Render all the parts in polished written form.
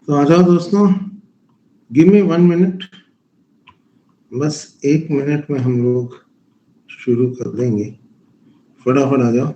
तो आ जाओ दोस्तों, गिव मी 1 मिनट, बस 1 मिनट में हम लोग शुरू कर देंगे। फटाफट आ जाओ।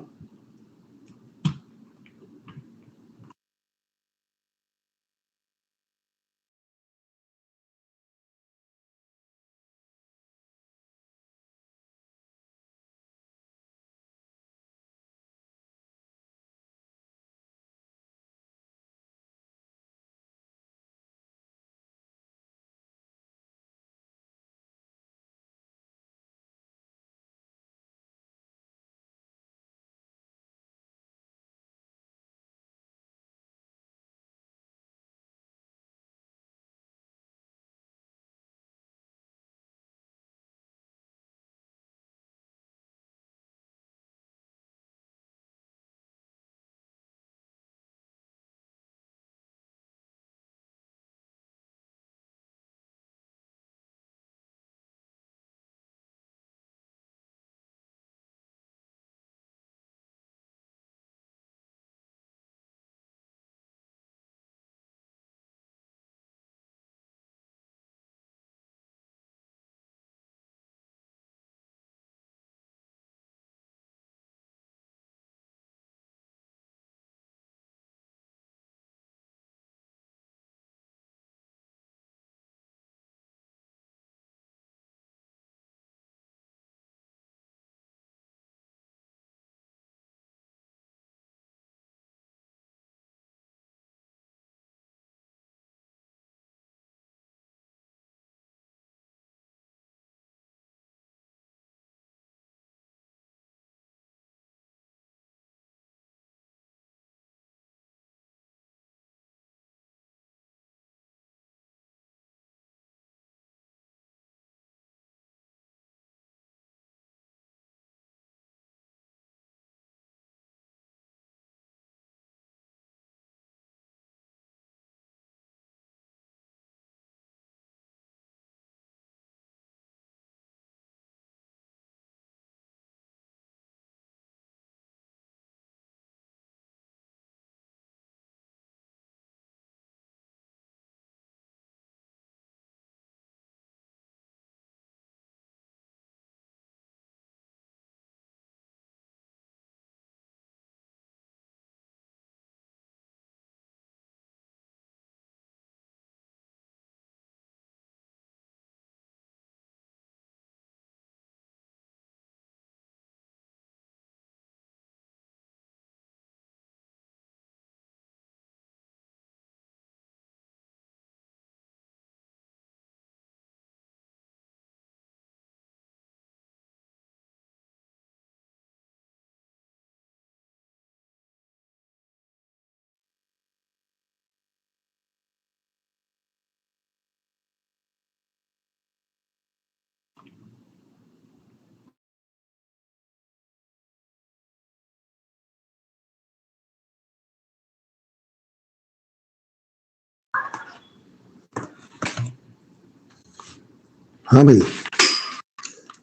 हाँ भाई,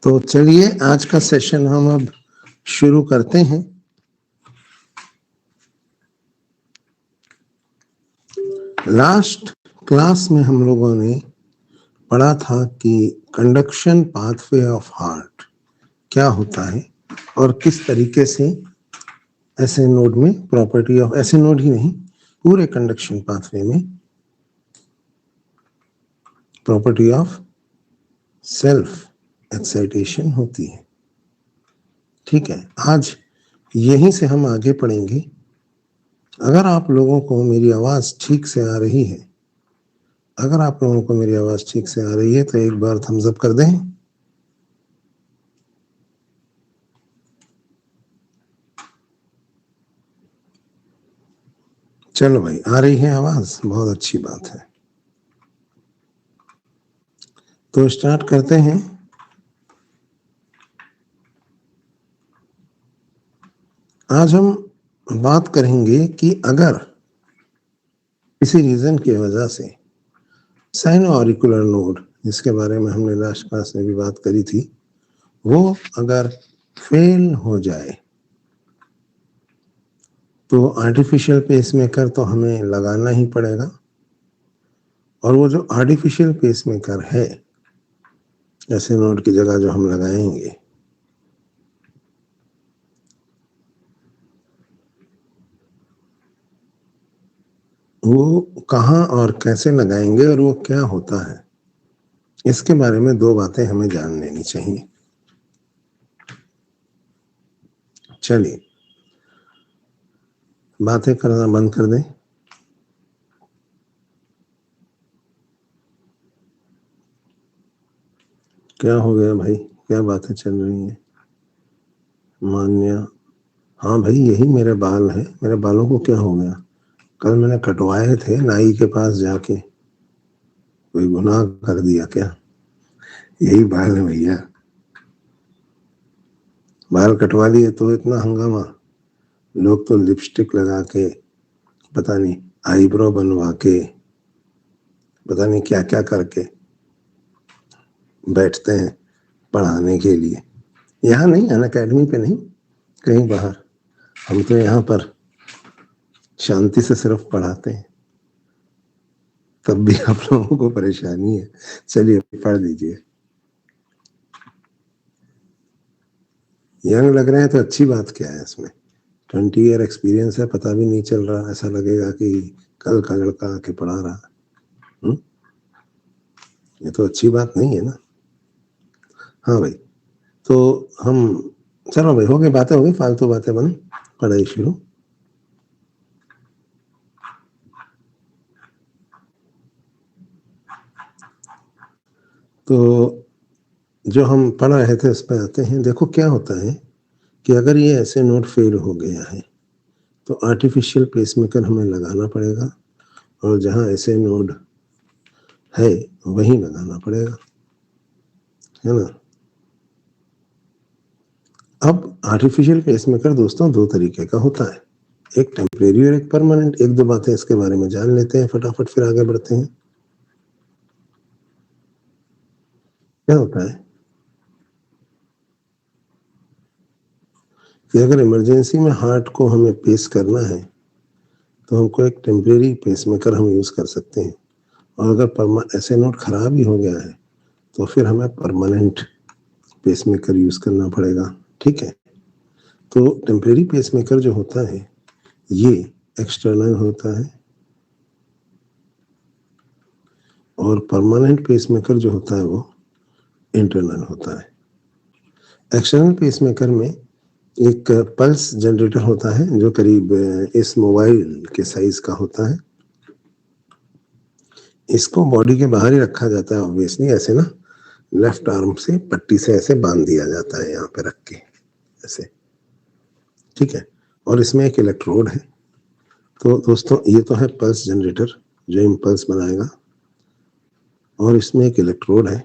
तो चलिए आज का सेशन हम अब शुरू करते हैं। लास्ट क्लास में हम लोगों ने पढ़ा था कि कंडक्शन पाथवे ऑफ हार्ट क्या होता है और किस तरीके से ऐसे नोड में प्रॉपर्टी ऑफ, ऐसे नोड ही नहीं, पूरे कंडक्शन पाथवे में प्रॉपर्टी ऑफ सेल्फ एक्साइटेशन होती है। ठीक है, आज यहीं से हम आगे पढ़ेंगे। अगर आप लोगों को मेरी आवाज ठीक से आ रही है, अगर आप लोगों को मेरी आवाज ठीक से आ रही है तो एक बार थम्स अप कर दें। चलो भाई, आ रही है आवाज, बहुत अच्छी बात है। तो स्टार्ट करते हैं। आज हम बात करेंगे कि अगर किसी रीजन की वजह से साइनो ऑरिकुलर नोड, जिसके बारे में हमने लास्ट क्लास में भी बात करी थी, वो अगर फेल हो जाए तो आर्टिफिशियल पेसमेकर तो हमें लगाना ही पड़ेगा। और वो जो आर्टिफिशियल पेसमेकर है, ऐसे नोड की जगह जो हम लगाएंगे, वो कहाँ और कैसे लगाएंगे और वो क्या होता है, इसके बारे में दो बातें हमें जान लेनी चाहिए। चलिए बातें करना बंद कर दें। क्या हो गया भाई, क्या बातें चल रही हैं? मान्य, हाँ भाई यही मेरे बाल हैं, मेरे बालों को क्या हो गया? कल मैंने कटवाए थे नाई के पास जाके, कोई गुनाह कर दिया क्या? यही बाल है भैया, बाल कटवा लिए तो इतना हंगामा। लोग तो लिपस्टिक लगा के, पता नहीं आईब्रो बनवा के, पता नहीं क्या क्या करके बैठते हैं पढ़ाने के लिए। यहाँ नहीं, अन अकेडमी पे नहीं, कहीं बाहर। हम तो यहाँ पर शांति से सिर्फ पढ़ाते हैं, तब भी आप लोगों को परेशानी है। चलिए पढ़ दीजिए। यंग लग रहे हैं तो अच्छी बात क्या है इसमें? 20 ईयर एक्सपीरियंस है, पता भी नहीं चल रहा, ऐसा लगेगा कि कल का लड़का आके पढ़ा रहा। ये तो अच्छी बात नहीं है ना। हाँ भाई, तो हम, चलो भाई हो गई बातें, हो गई फालतू बातें बंद, पढ़ाई शुरू। तो जो हम पढ़ रहे थे उस पर आते हैं। देखो क्या होता है कि अगर ये ऐसे नोड फेल हो गया है तो आर्टिफिशियल पेसमेकर हमें लगाना पड़ेगा, और जहाँ ऐसे नोड है वहीं लगाना पड़ेगा, है ना। अब आर्टिफिशियल पेसमेकर दोस्तों दो तरीके का होता है, एक टेम्परेरी और एक परमानेंट। एक दो बातें इसके बारे में जान लेते हैं फटाफट, फिर आगे बढ़ते हैं। क्या होता है कि अगर इमरजेंसी में हार्ट को हमें पेस करना है तो हमको एक टेम्परेरी पेसमेकर हम यूज कर सकते हैं, और अगर ऐसे नोड खराब ही हो गया है तो फिर हमें परमानेंट पेसमेकर यूज करना पड़ेगा। ठीक है, तो टेम्परेरी पेसमेकर जो होता है ये एक्सटर्नल होता है, और परमानेंट पेसमेकर जो होता है वो इंटरनल होता है। एक्सटर्नल पेसमेकर में एक पल्स जनरेटर होता है जो करीब इस मोबाइल के साइज का होता है। इसको बॉडी के बाहर ही रखा जाता है ऑब्वियसली, ऐसे ना लेफ्ट आर्म से पट्टी से ऐसे बांध दिया जाता है यहाँ पे रख के ऐसे, ठीक है। और इसमें एक इलेक्ट्रोड है। तो दोस्तों ये तो है पल्स जनरेटर जो इम्पल्स बनाएगा, और इसमें एक इलेक्ट्रोड है।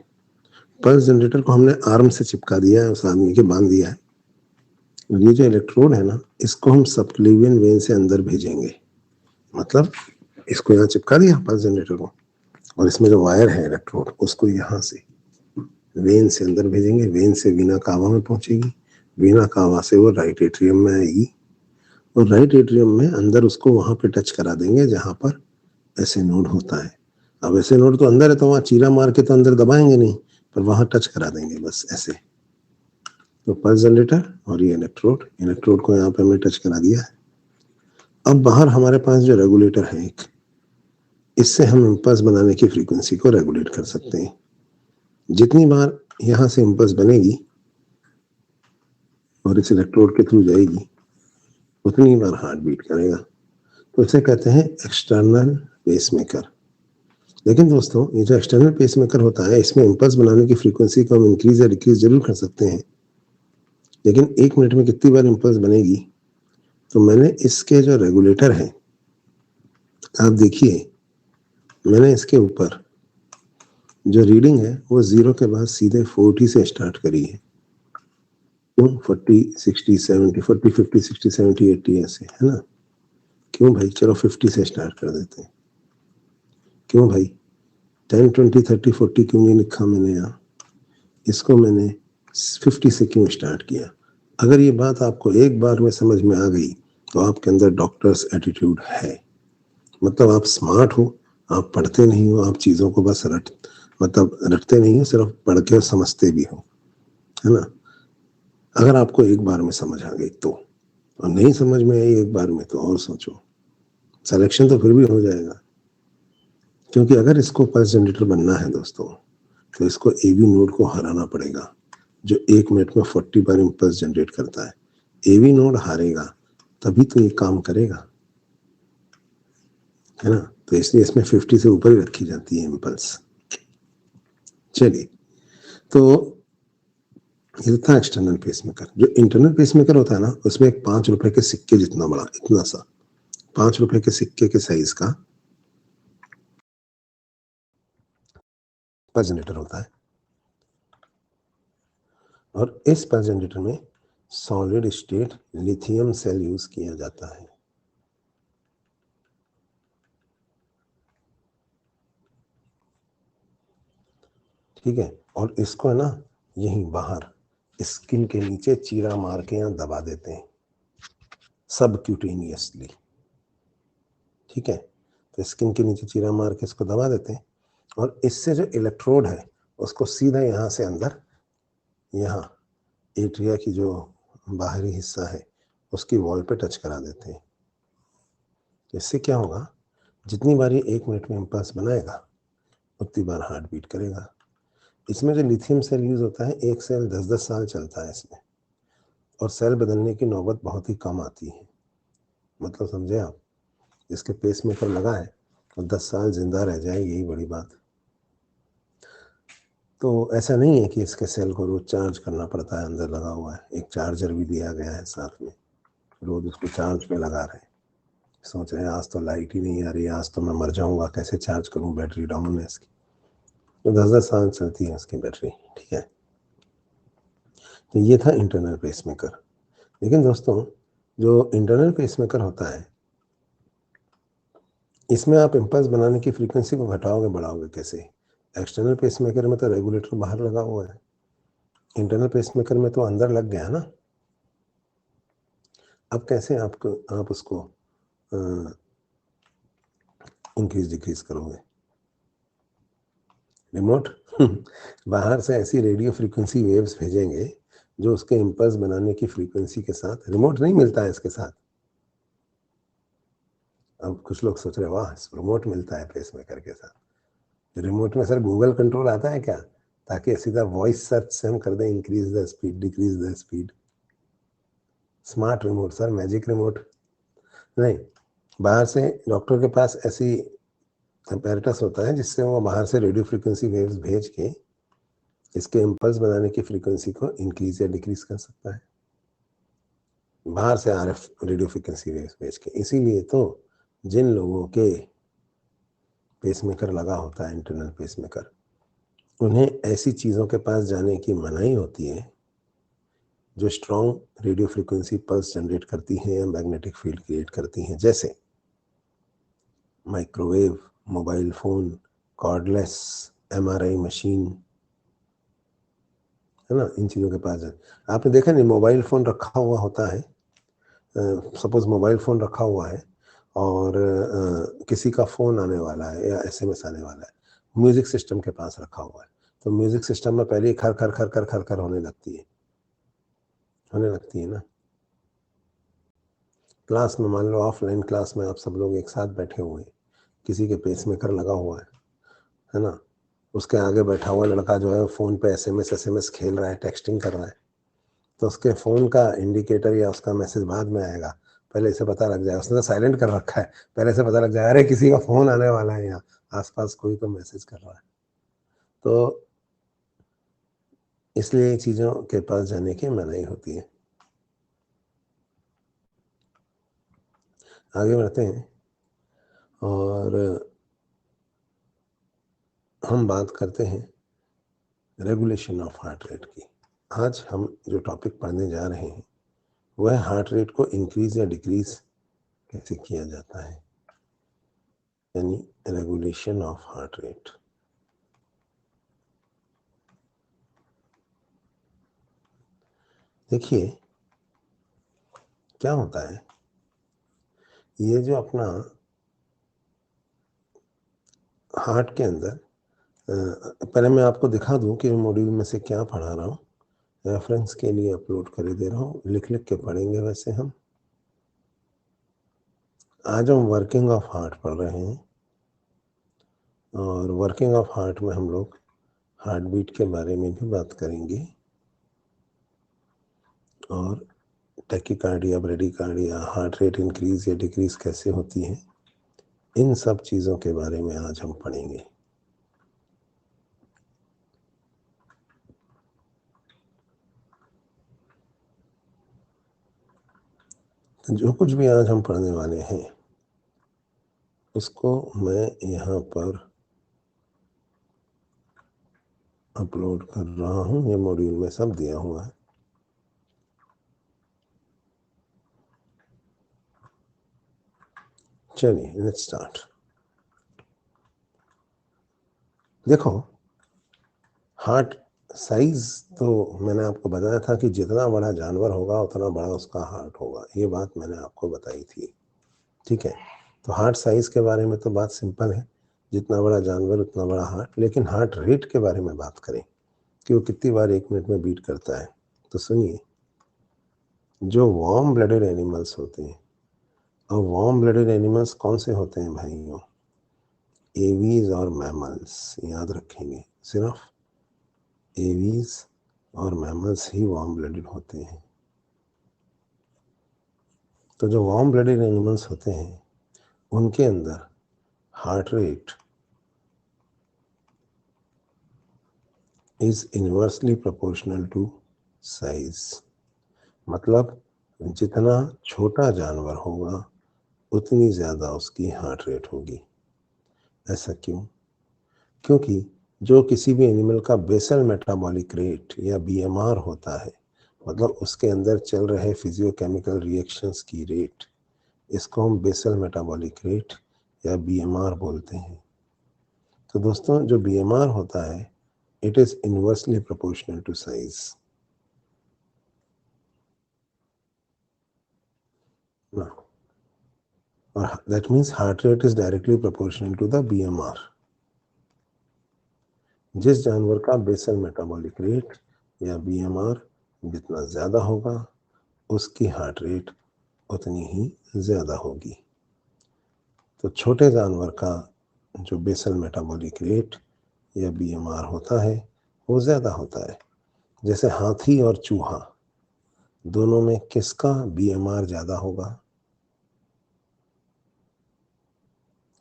पल्स जनरेटर को हमने आर्म से चिपका दिया है, उस आदमी के बांध दिया है। ये जो इलेक्ट्रोड है ना, इसको हम सबक्लेवियन वेन से अंदर भेजेंगे, मतलब इसको यहाँ चिपका दिया पल्स जनरेटर को, और इसमें जो वायर है इलेक्ट्रोड उसको यहाँ से वेन से अंदर भेजेंगे, वेन से वीना कावा में पहुंचेगी, वीना कावा से वो राइट एट्रियम में आएगी, और राइट एट्रियम में अंदर उसको वहां पे टच करा देंगे जहां पर ऐसे नोड होता है। अब ऐसे नोड तो अंदर है तो वहां चीरा मार के तो अंदर दबाएंगे नहीं, पर वहां टच करा देंगे बस ऐसे। तो पल्स जनरेटर और ये इलेक्ट्रोड को यहाँ पे हमने टच करा दिया है। अब बाहर हमारे पास जो रेगुलेटर है एक, इससे हम इम्पल्स बनाने की फ्रीक्वेंसी को रेगुलेट कर सकते हैं। जितनी बार यहाँ से इम्पल्स बनेगी और इस इलेक्ट्रोड के थ्रू जाएगी उतनी बार हार्ट बीट करेगा। तो इसे कहते हैं एक्सटर्नल पेसमेकर। लेकिन दोस्तों ये जो एक्सटर्नल पेसमेकर होता है इसमें इम्पल्स बनाने की फ्रीक्वेंसी को हम इंक्रीज या डिक्रीज जरूर कर सकते हैं, लेकिन 1 मिनट में कितनी बार इम्पल्स बनेगी? तो मैंने इसके जो रेगुलेटर है, आप देखिए मैंने इसके ऊपर जो रीडिंग है वो 0 के बाद सीधे 40 से स्टार्ट करी है। 40, 60, 70, 40, 50, 60, 70, 80 ऐसे, है ना। क्यों भाई, चलो 50 से स्टार्ट कर देते हैं। क्यों भाई 10, 20, 30, 40 क्यों नहीं लिखा मैंने यहाँ? इसको मैंने 50 से क्यों स्टार्ट किया? अगर ये बात आपको एक बार में समझ में आ गई तो आपके अंदर डॉक्टर्स एटीट्यूड है, मतलब आप स्मार्ट हो, आप पढ़ते नहीं हो, आप चीजों को बस रटते नहीं हो, सिर्फ पढ़ के समझते भी हो, है ना। अगर आपको एक बार में समझ आ गई तो, और नहीं समझ में आई एक बार में तो और सोचो, सिलेक्शन तो फिर भी हो जाएगा। क्योंकि अगर इसको पल्स जनरेटर बनना है दोस्तों, तो इसको एवी नोड को हराना पड़ेगा, जो 1 मिनट में 40 बार इम्पल्स जनरेट करता है। एवी नोड हारेगा तभी तो ये काम करेगा, है ना। तो इसलिए इसमें 50 से ऊपर ही रखी जाती है इम्पल्स। चलिए, तो ये था एक्सटर्नल पेसमेकर। जो इंटरनल पेसमेकर होता है ना, उसमें एक 5 रुपए के सिक्के जितना बड़ा, इतना सा 5 रुपए के सिक्के के साइज का पल्स जनरेटर होता है। और इस पल्स जनरेटर में solid state lithium cell use किया जाता है। ठीक है, और इसको है ना यहीं बाहर स्किन के नीचे चीरा मार के यहाँ दबा देते हैं, सबक्यूटेनियसली। ठीक है, तो स्किन के नीचे चीरा मार के इसको दबा देते हैं, और इससे जो इलेक्ट्रोड है उसको सीधा यहाँ से अंदर, यहाँ एट्रिया की जो बाहरी हिस्सा है उसकी वॉल पे टच करा देते हैं। इससे क्या होगा, जितनी बार ये 1 मिनट में इम्पल्स बनाएगा उतनी बार हार्ट बीट करेगा। इसमें जो लिथियम सेल यूज होता है, एक सेल 10-10 साल चलता है इसमें, और सेल बदलने की नौबत बहुत ही कम आती है। मतलब समझे आप, इसके पेस मेकर लगा है और 10 साल जिंदा रह जाए, यही बड़ी बात। तो ऐसा नहीं है कि इसके सेल को रोज चार्ज करना पड़ता है, अंदर लगा हुआ है, एक चार्जर भी दिया गया है साथ में, रोज उसको चार्ज पे लगा रहे हैं। सोच रहे हैं आज तो लाइट ही नहीं आ रही, आज तो मैं मर जाऊंगा, कैसे चार्ज करूं, बैटरी डाउन है इसकी। तो 10-10 साल चलती है उसकी बैटरी। ठीक है, तो ये था इंटरनल पेसमेकर। लेकिन दोस्तों, जो इंटरनल पेसमेकर होता है, इसमें आप इम्पल्स बनाने की फ्रीक्वेंसी को घटाओगे बढ़ाओगे कैसे? एक्सटर्नल पेसमेकर में तो रेगुलेटर बाहर लगा हुआ है, इंटरनल पेसमेकर में तो अंदर लग गया ना। अब कैसे आप उसको इंक्रीज डिक्रीज करोगे? रिमोट बाहर से ऐसी रेडियो फ्रीक्वेंसी वेव्स भेजेंगे जो उसके इम्पल्स बनाने की फ्रीक्वेंसी के साथ, रिमोट नहीं मिलता है इसके साथ। अब कुछ लोग सोच रहे हैं वाह रिमोट मिलता है पेसमेकर के साथ। रिमोट में सर गूगल कंट्रोल आता है क्या, ताकि सीधा वॉइस सर्च से हम कर दें increase the speed decrease the speed? Smart remote sir, magic remote नहीं। बाहर से डॉक्टर के पास ऐसी अपैरेटस होता है जिससे वो बाहर से रेडियो फ्रीक्वेंसी वेव्स भेज के इसके इम्पल्स बनाने की फ्रीक्वेंसी को इंक्रीज या डिक्रीज कर सकता है, बाहर से आरएफ रेडियो फ्रीक्वेंसी वेव्स भेज के। इसीलिए तो जिन लोगों के पेसमेकर लगा होता है, इंटरनल पेसमेकर, उन्हें ऐसी चीज़ों के पास जाने की मनाही होती है जो strong radio frequency pulse generate करती हैं या मैग्नेटिक फील्ड क्रिएट करती हैं, जैसे microwave, mobile phone, cordless, MRI machine, है ना। इन चीज़ों के पास जाए। आपने देखा नहीं, मोबाइल फ़ोन रखा हुआ होता है, सपोज मोबाइल फ़ोन रखा हुआ है और किसी का फ़ोन आने वाला है या एसएमएस आने वाला है, म्यूज़िक सिस्टम के पास रखा हुआ है, तो म्यूज़िक सिस्टम में पहले ही खर खर खर खर खर खर होने लगती है ना। क्लास में मान लो, ऑफलाइन क्लास में आप सब लोग एक साथ बैठे हुए हैं, किसी के पेसमेकर लगा हुआ है ना। उसके आगे बैठा हुआ लड़का जो है फ़ोन पे एसएमएस खेल रहा है, टेक्सटिंग कर रहा है, तो उसके फ़ोन का इंडिकेटर या उसका मैसेज बाद में आएगा, पहले इसे पता लग जाए, उसने तो साइलेंट कर रखा है, पहले से पता लग जाए अरे किसी का फ़ोन आने वाला है, यहाँ आसपास कोई तो मैसेज कर रहा है। तो इसलिए चीज़ों के पास जाने की मनाही होती है। आगे बढ़ते हैं और हम बात करते हैं रेगुलेशन ऑफ हार्ट रेट की। आज हम जो टॉपिक पढ़ने जा रहे हैं वह हार्ट रेट को इंक्रीज या डिक्रीज कैसे किया जाता है, यानी रेगुलेशन ऑफ हार्ट रेट। देखिए क्या होता है, ये जो अपना हार्ट के अंदर पहले मैं आपको दिखा दूं कि मॉड्यूल में से क्या पढ़ा रहा हूँ, रेफरेंस के लिए अपलोड कर दे रहा हूँ, लिख लिख के पढ़ेंगे। वैसे हम आज हम वर्किंग ऑफ हार्ट पढ़ रहे हैं, और वर्किंग ऑफ हार्ट में हम लोग हार्ट बीट के बारे में भी बात करेंगे, और tachycardia, bradycardia, heart rate increase या डिक्रीज कैसे होती है, इन सब चीज़ों के बारे में आज हम पढ़ेंगे। तो जो कुछ भी आज हम पढ़ने वाले हैं उसको मैं यहाँ पर अपलोड कर रहा हूँ। ये मॉड्यूल में सब दिया हुआ है। चलिए लेट्स स्टार्ट। देखो, हार्ट साइज तो मैंने आपको बताया था कि जितना बड़ा जानवर होगा उतना बड़ा उसका हार्ट होगा। ये बात मैंने आपको बताई थी, ठीक है। तो हार्ट साइज के बारे में तो बात सिंपल है, जितना बड़ा जानवर उतना बड़ा हार्ट। लेकिन हार्ट रेट के बारे में बात करें कि वो कितनी बार 1 मिनट में बीट करता है, तो सुनिए, जो वार्म ब्लडेड एनिमल्स होते हैं, और वार्म ब्लडेड एनिमल्स कौन से होते हैं भाइयों? एवीज और मैमल्स, याद रखेंगे। सिर्फ एवीज और मैमल्स ही वार्म ब्लडेड होते हैं। तो जो वार्म ब्लडेड एनिमल्स होते हैं उनके अंदर heart rate is inversely proportional to size. मतलब जितना छोटा जानवर होगा उतनी ज़्यादा उसकी हार्ट रेट होगी। ऐसा क्यों? क्योंकि जो किसी भी एनिमल का बेसल मेटाबॉलिक रेट या बीएमआर होता है, मतलब उसके अंदर चल रहे फिजियोकेमिकल रिएक्शंस की रेट, इसको हम बेसल मेटाबॉलिक रेट या बीएमआर बोलते हैं। तो दोस्तों, जो बीएमआर होता है it is inversely proportional to size. That means heart rate is directly proportional to the BMR. जिस जानवर का बेसल मेटाबॉलिक रेट या बीएमआर जितना ज़्यादा होगा उसकी हार्ट रेट उतनी ही ज़्यादा होगी। तो छोटे जानवर का जो बेसल मेटाबॉलिक रेट या बीएमआर होता है वो ज़्यादा होता है। जैसे हाथी और चूहा, दोनों में किसका बीएमआर ज़्यादा होगा?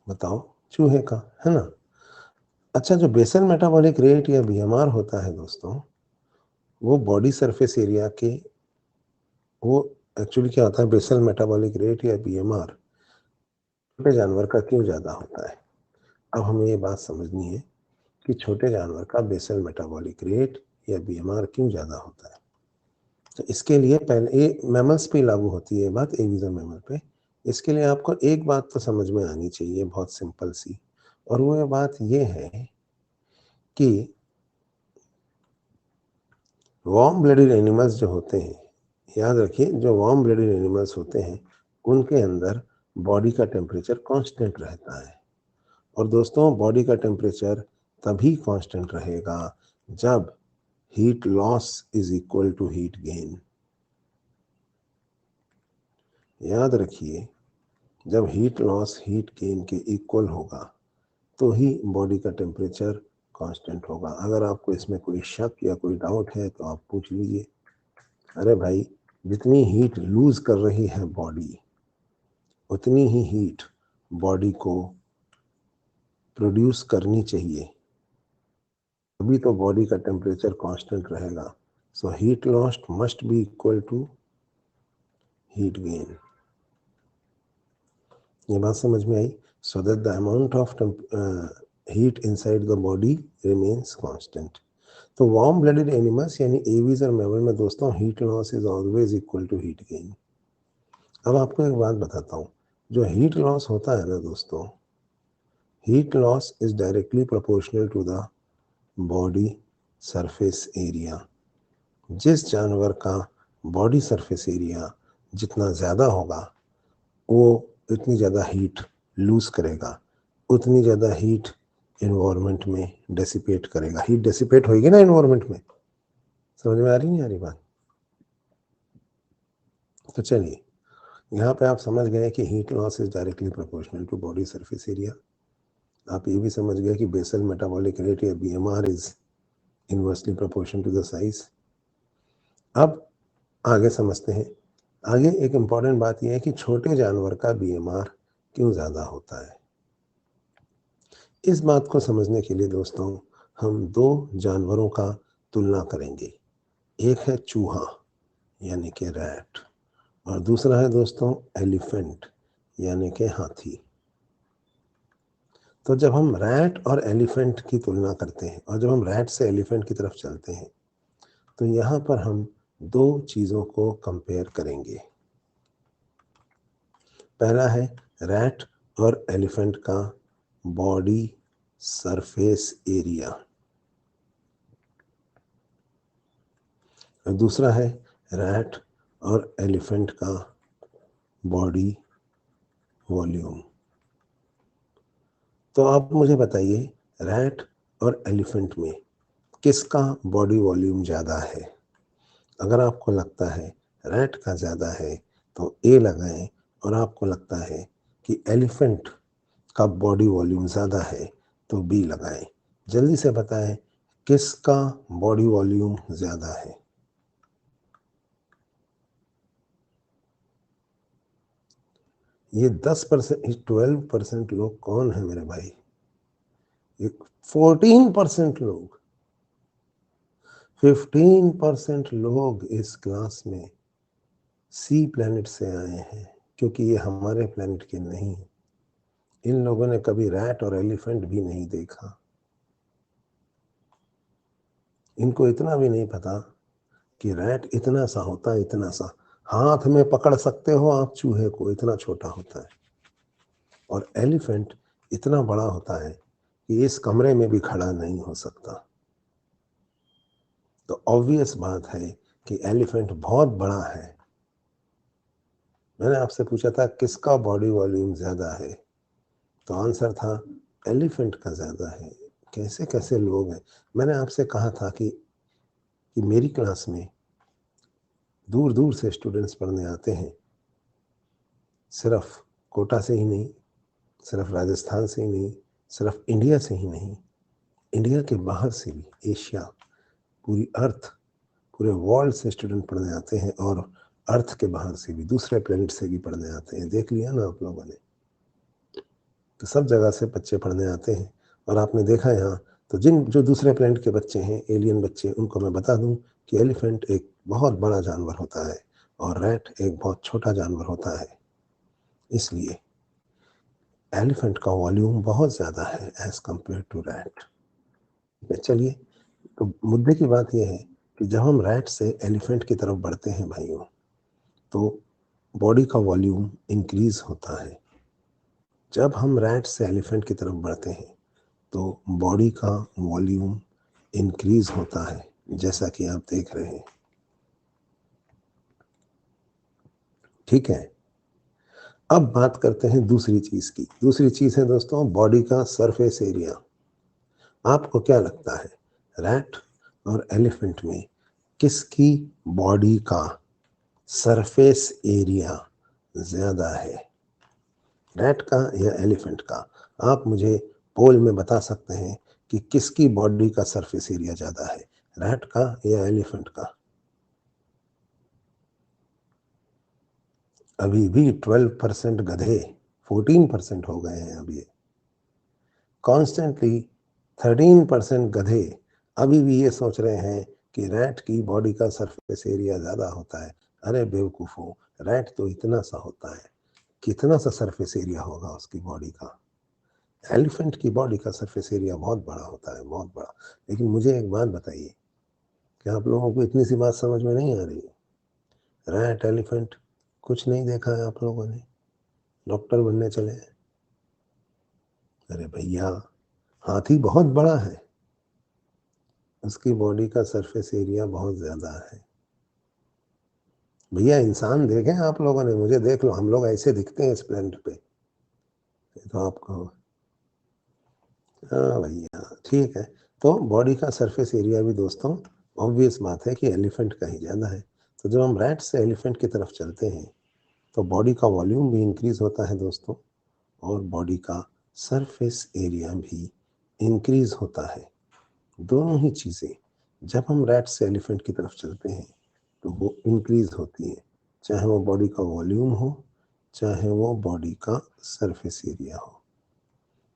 बताओ। चूहे का, है ना। अच्छा, जो बेसल मेटाबॉलिक रेट या बीएमआर होता है दोस्तों, वो बॉडी सरफेस एरिया के, वो एक्चुअली क्या होता है, बेसल मेटाबॉलिक रेट या बीएमआर छोटे जानवर का क्यों ज़्यादा होता है? अब हमें ये बात समझनी है कि छोटे जानवर का बेसल मेटाबॉलिक रेट या बीएमआर क्यों ज़्यादा होता है। तो इसके लिए पहले, ये मैमल्स पे लागू होती है बात, एविज और मैमल पे। इसके लिए आपको एक बात तो समझ में आनी चाहिए, बहुत सिंपल सी, और वो बात ये है कि वार्म ब्लडेड एनिमल्स जो होते हैं, याद रखिए, जो वार्म ब्लडेड एनिमल्स होते हैं उनके अंदर बॉडी का टेम्परेचर कांस्टेंट रहता है। और दोस्तों, बॉडी का टेम्परेचर तभी कांस्टेंट रहेगा जब heat loss is equal to heat gain. याद रखिए, जब हीट लॉस हीट गेन के इक्वल होगा तो ही बॉडी का टेम्परेचर कांस्टेंट होगा। अगर आपको इसमें कोई शक या कोई डाउट है तो आप पूछ लीजिए। अरे भाई, जितनी हीट लूज कर रही है बॉडी उतनी ही हीट बॉडी को प्रोड्यूस करनी चाहिए, तभी तो बॉडी का टेम्परेचर कांस्टेंट रहेगा। So heat lost must be equal to heat gain. ये बात समझ में आई? So that the amount of heat inside the body remains constant. तो वार्म ब्लडेड एनिमल्स यानी एवीज और मैमल में दोस्तों heat loss is always equal to heat gain. अब आपको एक बात बताता हूँ, जो हीट लॉस होता है ना दोस्तों, heat loss is directly proportional to the body surface area. जिस जानवर का बॉडी सरफेस एरिया जितना ज़्यादा होगा वो इतनी ज़्यादा हीट लूज करेगा, उतनी ज़्यादा हीट एनवायरनमेंट में डेसिपेट करेगा। हीट डेसिपेट होगी ना एनवायरनमेंट में। समझ में आ रही नहीं आ रही बात? तो चलिए, यहाँ पे आप समझ गए कि heat loss is directly proportional to body surface area. आप ये भी समझ गए कि बेसल मेटाबॉलिक रेट या BMR is inversely proportional to the size. अब आगे समझते हैं। आगे एक इम्पॉर्टेंट बात यह है कि छोटे जानवर का BMR क्यों ज़्यादा होता है। इस बात को समझने के लिए दोस्तों हम दो जानवरों का तुलना करेंगे। एक है चूहा यानी कि रैट, और दूसरा है दोस्तों एलिफेंट यानी कि हाथी। तो जब हम रैट और एलिफेंट की तुलना करते हैं और जब हम रैट से एलिफेंट की तरफ चलते हैं तो यहाँ पर हम दो चीज़ों को कंपेयर करेंगे। पहला है रैट और एलिफेंट का बॉडी सरफेस एरिया, और दूसरा है रैट और एलिफेंट का बॉडी वॉल्यूम। तो आप मुझे बताइए, रैट और एलिफेंट में किसका बॉडी वॉल्यूम ज़्यादा है? अगर आपको लगता है रैट का ज़्यादा है तो A लगाएं, और आपको लगता है कि एलिफेंट का बॉडी वॉल्यूम ज़्यादा है तो B लगाएं। जल्दी से बताएं किसका बॉडी वॉल्यूम ज़्यादा है? ये 10%, 12% लोग कौन है मेरे भाई? ये 14% लोग, 15% लोग इस क्लास में C प्लैनेट से आए हैं, क्योंकि ये हमारे प्लैनेट के नहीं। इन लोगों ने कभी रैट और एलिफेंट भी नहीं देखा। इनको इतना भी नहीं पता कि रैट इतना सा होता है, इतना सा हाथ में पकड़ सकते हो आप चूहे को, इतना छोटा होता है, और एलिफेंट इतना बड़ा होता है कि इस कमरे में भी खड़ा नहीं हो सकता। तो ऑब्वियस बात है कि एलिफेंट बहुत बड़ा है। मैंने आपसे पूछा था किसका बॉडी वॉल्यूम ज़्यादा है, तो आंसर था एलिफेंट का ज़्यादा है। कैसे कैसे लोग हैं। मैंने आपसे कहा था कि मेरी क्लास में दूर दूर से स्टूडेंट्स पढ़ने आते हैं, सिर्फ कोटा से ही नहीं, सिर्फ राजस्थान से ही नहीं, सिर्फ इंडिया से ही नहीं, इंडिया के बाहर से भी, एशिया, पूरी अर्थ, पूरे वर्ल्ड से स्टूडेंट पढ़ने आते हैं, और अर्थ के बाहर से भी, दूसरे प्लेनेट से भी पढ़ने आते हैं। देख लिया ना आप लोगों ने? तो सब जगह से बच्चे पढ़ने आते हैं। और आपने देखा यहाँ, तो जो दूसरे प्लेनेट के बच्चे हैं, एलियन बच्चे, उनको मैं बता दूं कि एलिफेंट एक बहुत बड़ा जानवर होता है और रैट एक बहुत छोटा जानवर होता है। इसलिए एलिफेंट का वॉल्यूम बहुत ज़्यादा है एज कंपेयर टू रैट। चलिए, तो मुद्दे की बात यह है कि जब हम रैट से एलिफेंट की तरफ बढ़ते हैं भाइयों, तो बॉडी का वॉल्यूम इंक्रीज होता है। जब हम रैट से एलिफेंट की तरफ बढ़ते हैं तो बॉडी का वॉल्यूम इंक्रीज होता है, जैसा कि आप देख रहे हैं। ठीक है, अब बात करते हैं दूसरी चीज की। दूसरी चीज है दोस्तों बॉडी का सरफेस एरिया। आपको क्या लगता है रैट और एलिफेंट में किसकी बॉडी का सरफेस एरिया ज्यादा है? रैट का या एलिफेंट का? आप मुझे पोल में बता सकते हैं कि किसकी बॉडी का सरफेस एरिया ज्यादा है, रैट का या एलिफेंट का? अभी भी 12% गधे 14% हो गए हैं। अभी कॉन्स्टेंटली 13% गधे अभी भी ये सोच रहे हैं कि रैट की बॉडी का सरफेस एरिया ज्यादा होता है। अरे बेवकूफो, रैट तो इतना सा होता है, कितना सा सरफेस एरिया होगा उसकी बॉडी का? एलिफेंट की बॉडी का सरफेस एरिया बहुत बड़ा होता है, बहुत बड़ा। लेकिन मुझे एक बात बताइए, क्या आप लोगों को इतनी सी बात समझ में नहीं आ रही है? रैट एलिफेंट कुछ नहीं देखा है आप लोगों ने, डॉक्टर बनने चले हैं। अरे भैया, हाथी बहुत बड़ा है, उसकी बॉडी का सरफेस एरिया बहुत ज्यादा है। भैया इंसान देखे आप लोगों ने? मुझे देख लो, हम लोग ऐसे दिखते हैं इस प्लेनेट पे, तो आपको हाँ भैया, ठीक है। तो बॉडी का सरफेस एरिया भी दोस्तों ऑब्वियस बात है कि एलिफेंट का ही ज़्यादा है। तो जब हम रैट से एलिफेंट की तरफ चलते हैं तो बॉडी का वॉल्यूम भी इंक्रीज होता है दोस्तों, और बॉडी का सरफेस एरिया भी इंक्रीज होता है। दोनों ही चीज़ें जब हम रैट से एलिफेंट की तरफ चलते हैं तो वो इंक्रीज होती है, चाहे वो बॉडी का वॉल्यूम हो, चाहे वो बॉडी का सरफेस एरिया हो।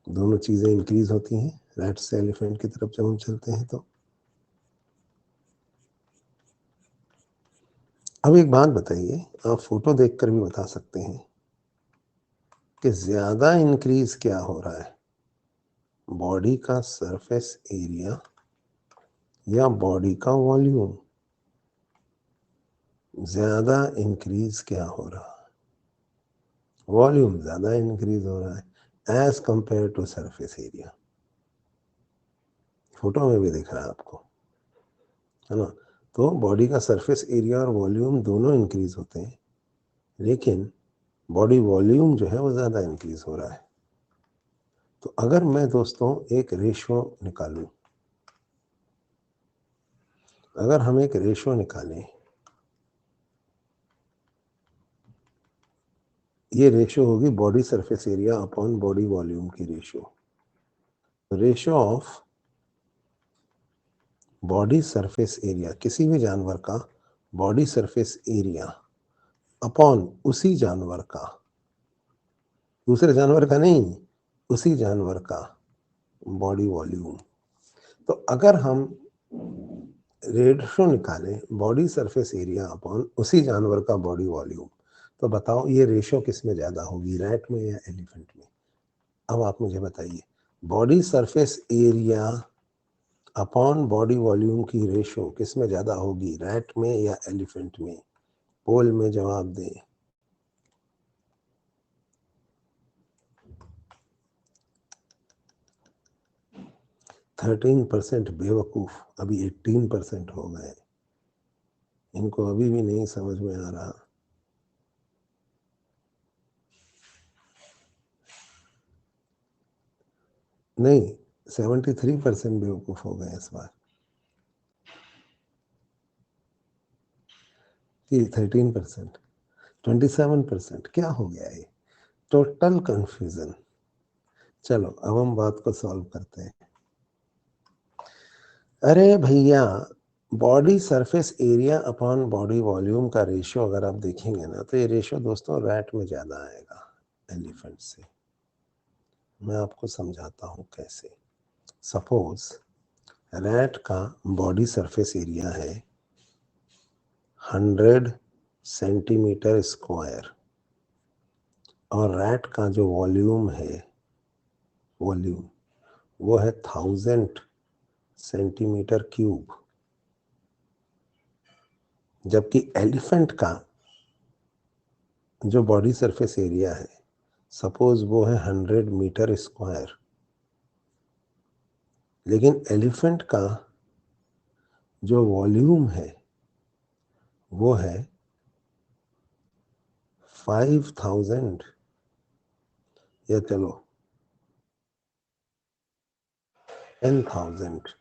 दोनों चीज़ें इंक्रीज होती हैं रैट से एलिफेंट की तरफ जब हम चलते हैं तो। अब एक बात बताइए, आप फोटो देखकर भी बता सकते हैं कि ज़्यादा इंक्रीज क्या हो रहा है, बॉडी का सरफेस एरिया या बॉडी का वॉल्यूम? ज़्यादा इंक्रीज क्या हो रहा है? वॉल्यूम ज़्यादा इंक्रीज हो रहा है as compare to surface area. Photo में भी दिख रहा है आपको, है ना? तो बॉडी का सरफेस एरिया और वॉल्यूम दोनों इंक्रीज होते हैं, लेकिन बॉडी वॉल्यूम जो है वो ज़्यादा इंक्रीज हो रहा है। तो अगर मैं दोस्तों एक रेशो निकालूं, अगर हम एक रेशो निकालें, ये रेशो होगी body surface area upon body volume की ratio. Ratio of body surface area, किसी भी जानवर का बॉडी सरफेस एरिया अपॉन उसी जानवर का, दूसरे जानवर का नहीं, उसी जानवर का बॉडी वॉल्यूम। तो अगर हम रेशो निकालें बॉडी सरफेस एरिया अपॉन उसी जानवर का बॉडी वॉल्यूम, तो बताओ ये रेशो किस में ज़्यादा होगी, रैट में या एलिफेंट में? अब आप मुझे बताइए, body surface area upon body volume की रेशो किस में ज़्यादा होगी, रैट में या एलिफेंट में? पोल में जवाब दें। %13 बेवकूफ़, अभी 18% हो गए। इनको अभी भी नहीं समझ में आ रहा। नहीं, 73% बेवकूफ़ हो गए इस बार। कि 13%, 27%, क्या हो गया ये? Total confusion. चलो अब हम बात को सॉल्व करते हैं। अरे भैया, body surface area upon body volume का रेशियो अगर आप देखेंगे ना, तो ये रेशियो दोस्तों रैट में ज़्यादा आएगा एलिफेंट से। मैं आपको समझाता हूँ कैसे। सपोज रैट का बॉडी सरफेस एरिया है 100 सेंटीमीटर स्क्वायर, और रैट का जो वॉल्यूम है, वॉल्यूम वो है 1000 सेंटीमीटर क्यूब, जबकि एलिफेंट का जो बॉडी सरफेस एरिया है सपोज वो है 100 मीटर स्क्वायर, लेकिन एलिफेंट का जो वॉल्यूम है वो है 5000, या चलो 10,000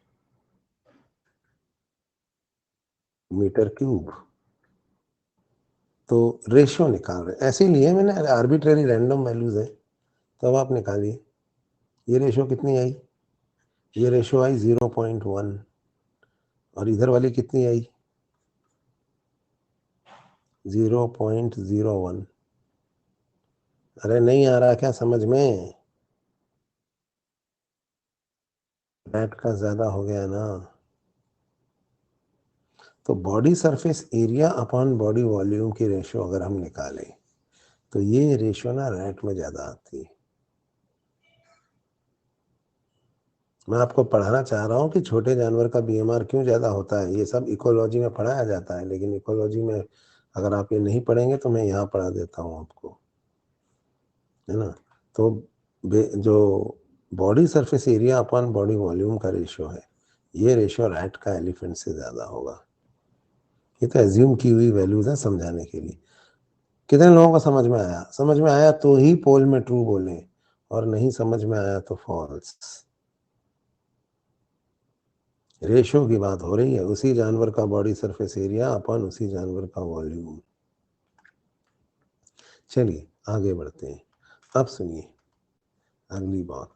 मीटर क्यूब। तो रेशियो निकाल रहे, ऐसे लिए मैंने, आर्बिट्रेरी रैंडम वैल्यूज है, तब आप निकालिए। ये रेशियो कितनी आई? ये रेशियो आई 0.1, और इधर वाली कितनी आई? 0.01। अरे नहीं आ रहा क्या समझ में? रैट का ज्यादा हो गया ना। तो body surface area upon body volume की रेशियो अगर हम निकालें तो ये रेशियो ना रैट में ज्यादा आती है। मैं आपको पढ़ाना चाह रहा हूँ कि छोटे जानवर का बीएमआर क्यों ज्यादा होता है। ये सब इकोलॉजी में पढ़ाया जाता है, लेकिन इकोलॉजी में अगर आप ये नहीं पढ़ेंगे तो मैं यहाँ पढ़ा देता हूँ आपको, है ना? तो जो body surface area upon body volume का रेशियो है, ये रेशियो रैट का एलिफेंट से ज्यादा होगा। ये तो एज्यूम की हुई वैल्यूज है समझाने के लिए। कितने लोगों को समझ में आया? समझ में आया तो ही पोल में ट्रू बोलें, और नहीं समझ में आया तो फॉल्स। रेशो की बात हो रही है, उसी जानवर का बॉडी सरफेस एरिया अपन उसी जानवर का वॉल्यूम। चलिए आगे बढ़ते हैं। अब सुनिए अगली बात,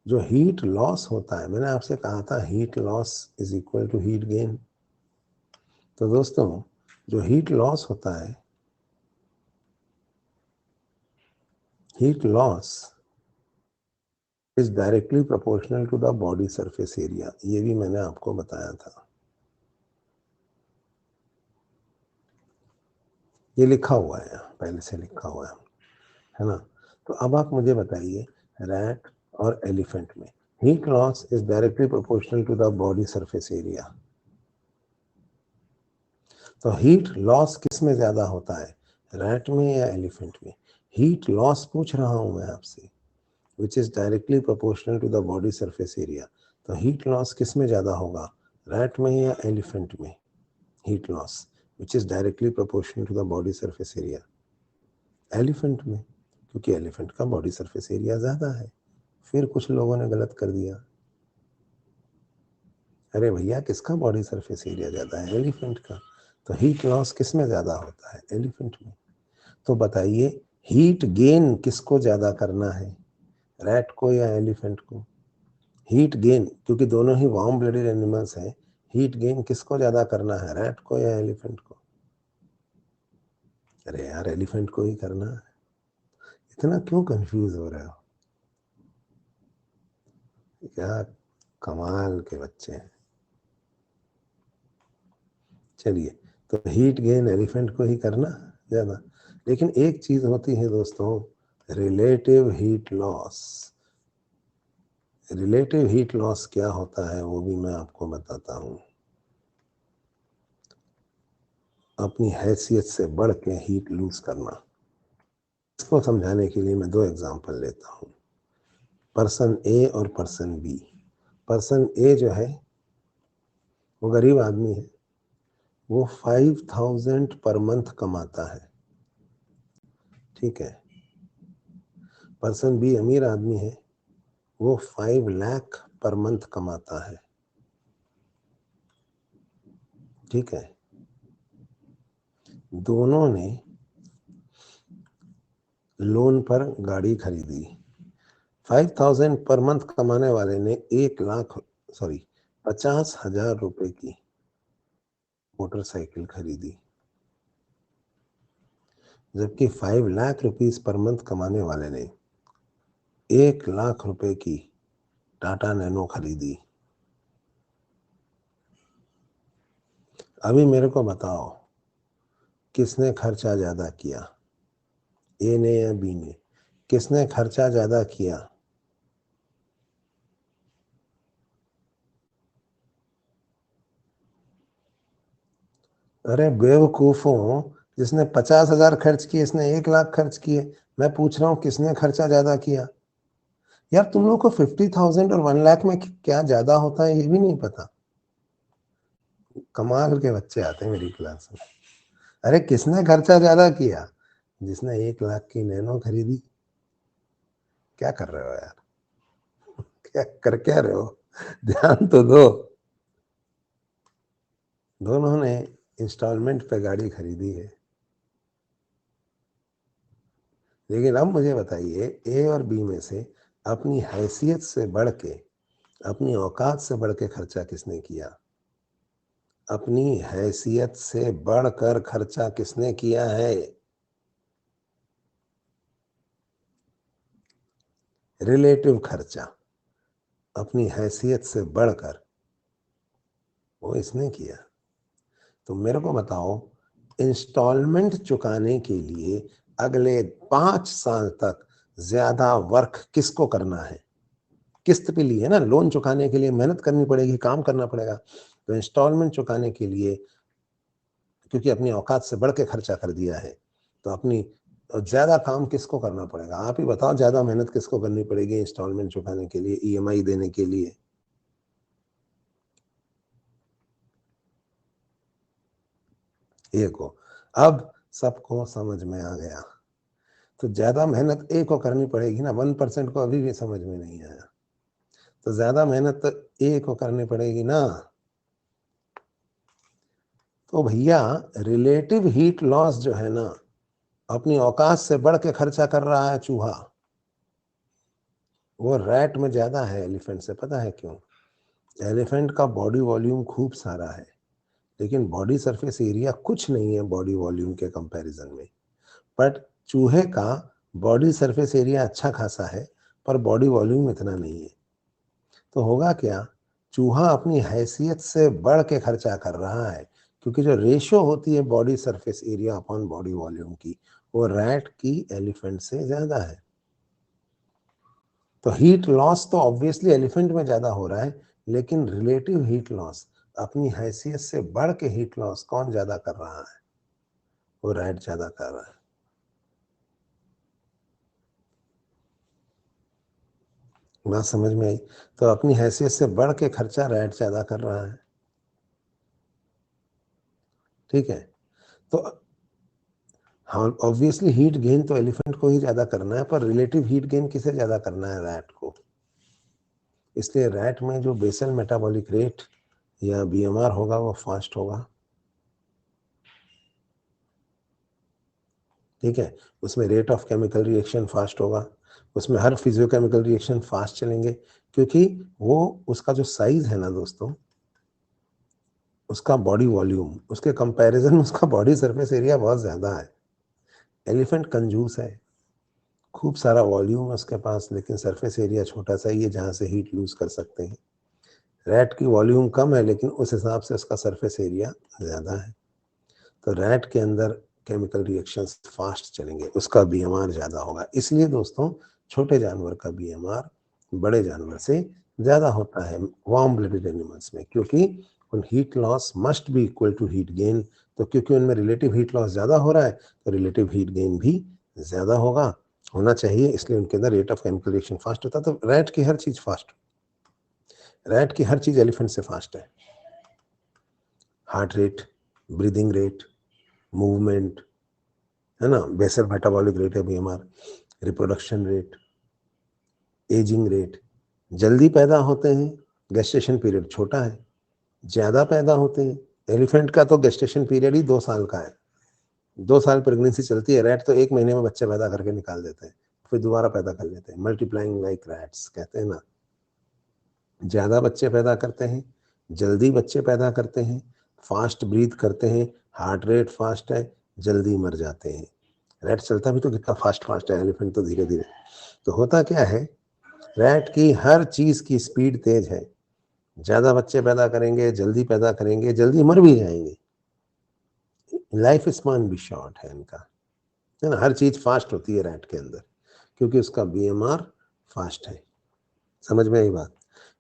जो हीट लॉस होता है, मैंने आपसे कहा था heat loss is equal to heat gain. तो दोस्तों जो हीट लॉस होता है, heat loss is directly proportional to the body surface area, ये भी मैंने आपको बताया था, ये लिखा हुआ है, पहले से लिखा हुआ है ना। तो अब आप मुझे बताइए, रैट और एलिफेंट में heat loss is directly proportional to the body surface area. तो हीट लॉस किस में ज्यादा होता है, रैट में या एलिफेंट में? हीट लॉस पूछ रहा हूं मैं आपसे, which is directly proportional to the body surface area. तो हीट लॉस किस में ज्यादा होगा, रैट में या एलिफेंट में? Heat loss which is directly proportional to the body surface area, elephant में, क्योंकि एलिफेंट का बॉडी सरफेस एरिया ज्यादा है। फिर कुछ लोगों ने गलत कर दिया, अरे भैया किसका बॉडी सरफेस एरिया ज्यादा है, एलिफेंट का। तो हीट लॉस किस में ज्यादा होता है, एलिफेंट में। तो बताइए हीट गेन किसको ज्यादा करना है, रैट को या एलिफेंट को? हीट गेन, क्योंकि दोनों ही वार्म ब्लडेड एनिमल्स हैं, हीट गेन किसको ज्यादा करना है, रैट को या एलिफेंट को? अरे यार एलिफेंट को ही करना है, इतना क्यों कंफ्यूज हो रहे हो, क्या कमाल के बच्चे हैं। चलिए, तो हीट गेन एलिफेंट को ही करना ज्यादा, लेकिन एक चीज होती है दोस्तों, relative heat loss. Relative heat loss क्या होता है वो भी मैं आपको बताता हूं। अपनी हैसियत से बढ़ के हीट लूज करना। इसको समझाने के लिए मैं दो एग्जांपल लेता हूं, पर्सन ए और पर्सन बी। पर्सन ए जो है वो गरीब आदमी है, वो 5000 पर मंथ कमाता है, ठीक है। पर्सन बी अमीर आदमी है, वो 5 लाख पर मंथ कमाता है, ठीक है। दोनों ने लोन पर गाड़ी खरीदी। 5000 पर मंथ कमाने वाले ने 50,000 रुपए की मोटरसाइकिल खरीदी, जबकि 5 लाख रुपीज पर मंथ कमाने वाले ने 1 लाख रुपए की टाटा नैनो खरीदी। अभी मेरे को बताओ किसने खर्चा ज्यादा किया, ए ने या बी ने? किसने खर्चा ज्यादा किया? अरे बेवकूफों, जिसने 50,000 खर्च किए इसने 1 लाख खर्च किए। मैं पूछ रहा हूँ किसने खर्चा ज्यादा किया। यार तुम लोग को 50,000 और 1 लाख में क्या ज्यादा होता है ये भी नहीं पता। कमाल के बच्चे आते हैं मेरी क्लास में। अरे किसने खर्चा ज्यादा किया, जिसने 1 लाख की नैनो खरीदी। क्या कर रहे हो यार, क्या रहे हो, ध्यान तो दो। दोनों ने इंस्टॉलमेंट पे गाड़ी खरीदी है। लेकिन अब मुझे बताइए ए और बी में से अपनी हैसियत से बढ़ के, अपनी औकात से बढ़ के खर्चा किसने किया? अपनी हैसियत से बढ़कर खर्चा किसने किया है? रिलेटिव खर्चा अपनी हैसियत से बढ़कर वो इसने किया। तो मेरे को बताओ इंस्टॉलमेंट चुकाने के लिए अगले 5 साल तक ज्यादा वर्क किसको करना है? किस्त पे लिए ना, लोन चुकाने के लिए मेहनत करनी पड़ेगी, काम करना पड़ेगा। तो इंस्टॉलमेंट चुकाने के लिए, क्योंकि अपनी औकात से बढ़ के खर्चा कर दिया है, तो अपनी ज्यादा काम किसको करना पड़ेगा? आप ही बताओ, ज्यादा मेहनत किसको करनी पड़ेगी इंस्टॉलमेंट चुकाने के लिए, ईएमआई देने के लिए? ए को। अब सबको समझ में आ गया। तो ज्यादा मेहनत ए को करनी पड़ेगी ना, 1% को अभी भी समझ में नहीं आया। तो ज्यादा मेहनत तो ए को करनी पड़ेगी ना। तो भैया रिलेटिव हीट लॉस जो है ना, अपनी औकात से बढ़ के खर्चा कर रहा है चूहा। वो रैट में ज्यादा है एलिफेंट से। पता है क्यों? एलिफेंट का बॉडी वॉल्यूम खूब सारा है, लेकिन बॉडी सरफेस एरिया कुछ नहीं है बॉडी वॉल्यूम के कंपैरिजन में। बट चूहे का बॉडी सरफेस एरिया अच्छा खासा है, पर बॉडी वॉल्यूम इतना नहीं है। तो होगा क्या? चूहा अपनी हैसियत से बढ़ के खर्चा कर रहा है, क्योंकि जो रेशो होती है body surface area upon body volume की, वो रैट की एलिफेंट से ज्यादा है। तो हीट लॉस तो ऑब्वियसली एलिफेंट में ज्यादा हो रहा है, लेकिन रिलेटिव हीट लॉस, अपनी हैसियत से बढ़ के हीट लॉस कौन ज्यादा कर रहा है? वो रैट ज्यादा कर रहा है। बात समझ में आई? तो अपनी हैसियत से बढ़ के खर्चा रैट ज्यादा कर रहा है। ठीक है? तो हाँ, ऑब्वियसली हीट गेन तो एलिफेंट को ही ज्यादा करना है, पर रिलेटिव हीट गेन किसे ज्यादा करना है? रैट को। इसलिए रैट में जो बेसल मेटाबॉलिक रेट या बीएमआर होगा वो फास्ट होगा। ठीक है? उसमें rate of chemical reaction fast होगा, उसमें हर फिजियोकेमिकल रिएक्शन फास्ट चलेंगे, क्योंकि वो उसका जो साइज है ना दोस्तों, उसका बॉडी वॉल्यूम, उसके कंपैरिजन में उसका बॉडी सरफेस एरिया बहुत ज्यादा है। एलिफेंट कंजूस है, खूब सारा वॉल्यूम है उसके पास, लेकिन सरफेस एरिया छोटा सा ही है जहाँ से हीट लूज कर सकते हैं। रैट की वॉल्यूम कम है, लेकिन उस हिसाब से उसका सरफेस एरिया ज़्यादा है। तो रैट के अंदर केमिकल रिएक्शंस फास्ट चलेंगे, उसका बीएमआर ज़्यादा होगा। इसलिए दोस्तों छोटे जानवर का बीएमआर बड़े जानवर से ज़्यादा होता है वार्म ब्लडेड एनिमल्स में, क्योंकि उन heat loss must be equal to heat gain. तो क्योंकि उनमें रिलेटिव हीट लॉस ज़्यादा हो रहा है, तो रिलेटिव हीट गेन भी ज़्यादा होना चाहिए, इसलिए उनके अंदर rate of chemical reaction fast होता है। तो रैट की हर चीज़ फास्ट, रैट की हर चीज़ एलिफेंट से फास्ट है। Heart rate, breathing rate, movement, है ना, बेसल मेटाबॉलिक रेट है BMR, reproduction rate, ageing rate. जल्दी पैदा होते हैं, गेस्टेशन पीरियड छोटा है। ज्यादा पैदा होते हैं, एलिफेंट का तो गेस्टेशन पीरियड ही 2 साल का है। 2 साल प्रेगनेंसी चलती है। रैट तो 1 महीने में बच्चे पैदा करके निकाल देते हैं, फिर दोबारा पैदा कर लेते हैं। मल्टीप्लाइंग लाइक रैट्स कहते हैं ना। ज्यादा बच्चे पैदा करते हैं, जल्दी बच्चे पैदा करते हैं, फास्ट ब्रीथ करते हैं, हार्ट रेट फास्ट है, जल्दी मर जाते हैं। रैट चलता भी तो कितना फास्ट फास्ट है, एलिफेंट तो धीरे धीरे। तो होता क्या है, रैट की हर चीज की स्पीड तेज है। ज्यादा बच्चे पैदा करेंगे, जल्दी पैदा करेंगे, जल्दी मर भी जाएंगे। लाइफ स्पान भी शॉर्ट है इनका, है ना। हर चीज फास्ट होती है रैट के अंदर, क्योंकि उसका बीएमआर फास्ट है। समझ में आई बात?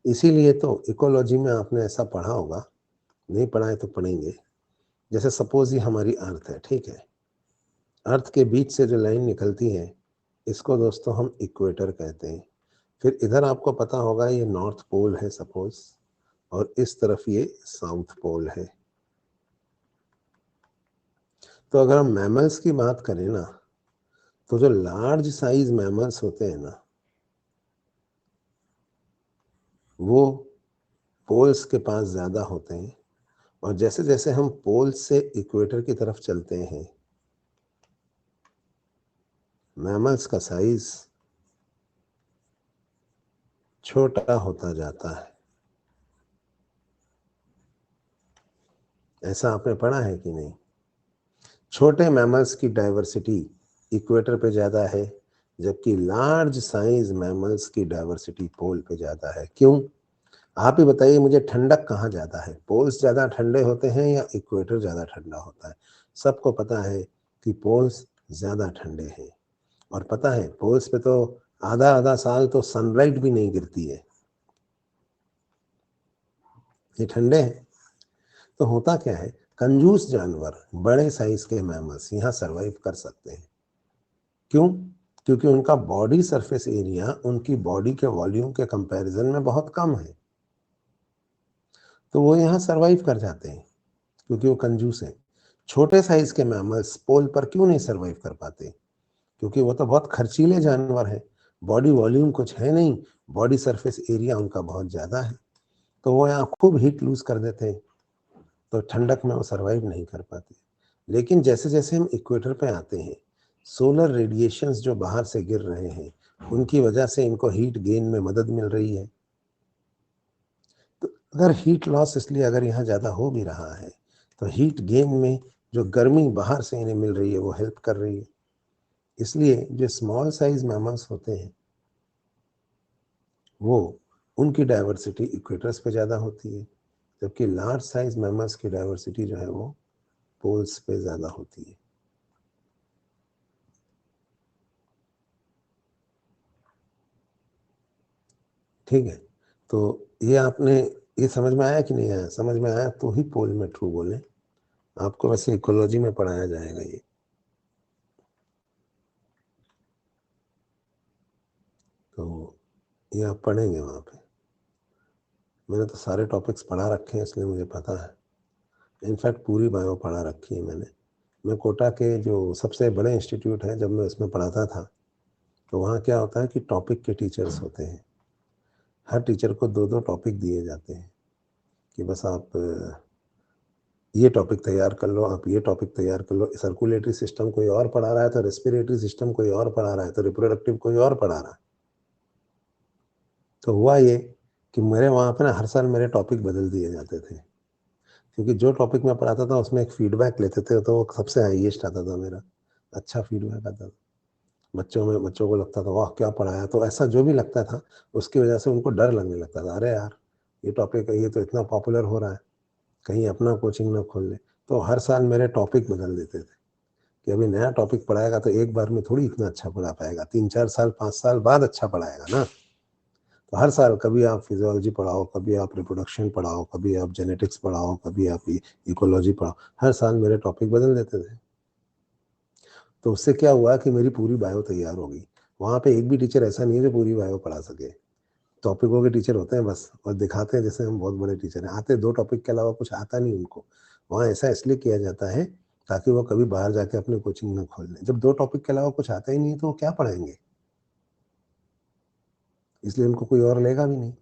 इसीलिए तो इकोलॉजी में आपने ऐसा पढ़ा होगा, नहीं पढ़ा है तो पढ़ेंगे। जैसे सपोज ये हमारी अर्थ है, ठीक है। अर्थ के बीच से जो लाइन निकलती है, इसको दोस्तों हम इक्वेटर कहते हैं। फिर इधर आपको पता होगा ये नॉर्थ पोल है सपोज, और इस तरफ ये साउथ पोल है। तो अगर हम मैमल्स की बात करें ना, तो जो लार्ज साइज मैमल्स होते हैं ना, वो पोल्स के पास ज्यादा होते हैं। और जैसे जैसे हम पोल से इक्वेटर की तरफ चलते हैं, मैमल्स का साइज छोटा होता जाता है। ऐसा आपने पढ़ा है कि नहीं? छोटे मैमल्स की डाइवर्सिटी इक्वेटर पे ज्यादा है, जबकि लार्ज साइज मैमल्स की डाइवर्सिटी पोल पे ज्यादा है। क्यों? आप ही बताइए मुझे, ठंडक कहाँ ज्यादा है? पोल्स ज्यादा ठंडे होते हैं या इक्वेटर ज्यादा ठंडा होता है? सबको पता है कि पोल्स ज्यादा ठंडे हैं। और पता है पोल्स पे तो आधा आधा साल तो सनलाइट भी नहीं गिरती है, ये ठंडे हैं। तो होता क्या है, कंजूस जानवर, बड़े साइज के मैमल्स यहाँ सरवाइव कर सकते हैं। क्यों? क्योंकि उनका बॉडी सरफेस एरिया उनकी बॉडी के वॉल्यूम के कंपैरिजन में बहुत कम है, तो वो यहाँ सरवाइव कर जाते हैं, क्योंकि वो कंजूस हैं। छोटे साइज के मैमल्स पोल पर क्यों नहीं सरवाइव कर पाते? क्योंकि वो तो बहुत खर्चीले जानवर है, बॉडी वॉल्यूम कुछ है नहीं, बॉडी सरफेस एरिया उनका बहुत ज्यादा है, तो वो यहाँ खूब हीट लूज कर देते हैं। तो ठंडक में वो सर्वाइव नहीं कर पाते। लेकिन जैसे जैसे हम इक्वेटर पे आते हैं, सोलर रेडिएशंस जो बाहर से गिर रहे हैं, उनकी वजह से इनको हीट गेन में मदद मिल रही है। तो अगर हीट लॉस इसलिए अगर यहाँ ज़्यादा हो भी रहा है, तो हीट गेन में जो गर्मी बाहर से इन्हें मिल रही है वो हेल्प कर रही है। इसलिए जो स्मॉल साइज मैमल्स होते हैं वो उनकी डाइवर्सिटी इक्वेटर्स पे ज़्यादा होती है, जबकि लार्ज साइज मैमल्स की डाइवर्सिटी जो है वो पोल्स पे ज़्यादा होती है। ठीक है, तो ये आपने ये समझ में आया कि नहीं आया? समझ में आया तो ही पोल में ट्रू बोलें। आपको वैसे इकोलॉजी में पढ़ाया जाएगा ये। तो ये आप पढ़ेंगे वहाँ पे। मैंने तो सारे टॉपिक्स पढ़ा रखे हैं इसलिए मुझे पता है। इनफैक्ट पूरी बायो पढ़ा रखी है मैंने। मैं कोटा के जो सबसे बड़े इंस्टीट्यूट हैं, जब मैं उसमें पढ़ाता था, तो वहाँ क्या होता है कि टॉपिक के टीचर्स होते हैं। हर टीचर को 2-2 टॉपिक दिए जाते हैं कि बस आप ये टॉपिक तैयार कर लो, आप ये टॉपिक तैयार कर लो। सर्कुलेटरी सिस्टम कोई और पढ़ा रहा है, तो रेस्पिरेटरी सिस्टम कोई और पढ़ा रहा है, तो रिप्रोडक्टिव कोई और पढ़ा रहा है। तो हुआ ये कि मेरे वहाँ पे ना हर साल मेरे टॉपिक बदल दिए जाते थे, क्योंकि जो टॉपिक मैं पढ़ाता था उसमें एक फीडबैक लेते थे, तो वो सबसे हाईएस्ट आता था मेरा। अच्छा फीडबैक आता था। बच्चों को लगता था वाह क्या पढ़ाया। तो ऐसा जो भी लगता था उसकी वजह से उनको डर लगने लगता था, अरे यार ये टॉपिक ये तो इतना पॉपुलर हो रहा है, कहीं अपना कोचिंग ना खोल ले। तो हर साल मेरे टॉपिक बदल देते थे कि अभी नया टॉपिक पढ़ाएगा तो एक बार में थोड़ी इतना अच्छा पढ़ा पाएगा, 3-4 साल 5 साल बाद अच्छा पढ़ाएगा ना। तो हर साल कभी आप फिजियोलॉजी पढ़ाओ, कभी आप रिप्रोडक्शन पढ़ाओ, कभी आप जेनेटिक्स पढ़ाओ, कभी आप इकोलॉजी पढ़ाओ, हर साल मेरे टॉपिक बदल देते थे। तो उससे क्या हुआ कि मेरी पूरी बायो तैयार हो गई। वहाँ पे एक भी टीचर ऐसा नहीं है जो पूरी बायो पढ़ा सके। टॉपिकों के टीचर होते हैं बस, और दिखाते हैं जैसे हम बहुत बड़े टीचर हैं। आते 2 टॉपिक के अलावा कुछ आता नहीं उनको। वहाँ ऐसा इसलिए किया जाता है ताकि वो कभी बाहर जाके अपनी कोचिंग ना खोल लें। जब 2 टॉपिक के अलावा कुछ आता ही नहीं तो वो क्या पढ़ाएँगे? इसलिए उनको कोई और लेगा भी नहीं।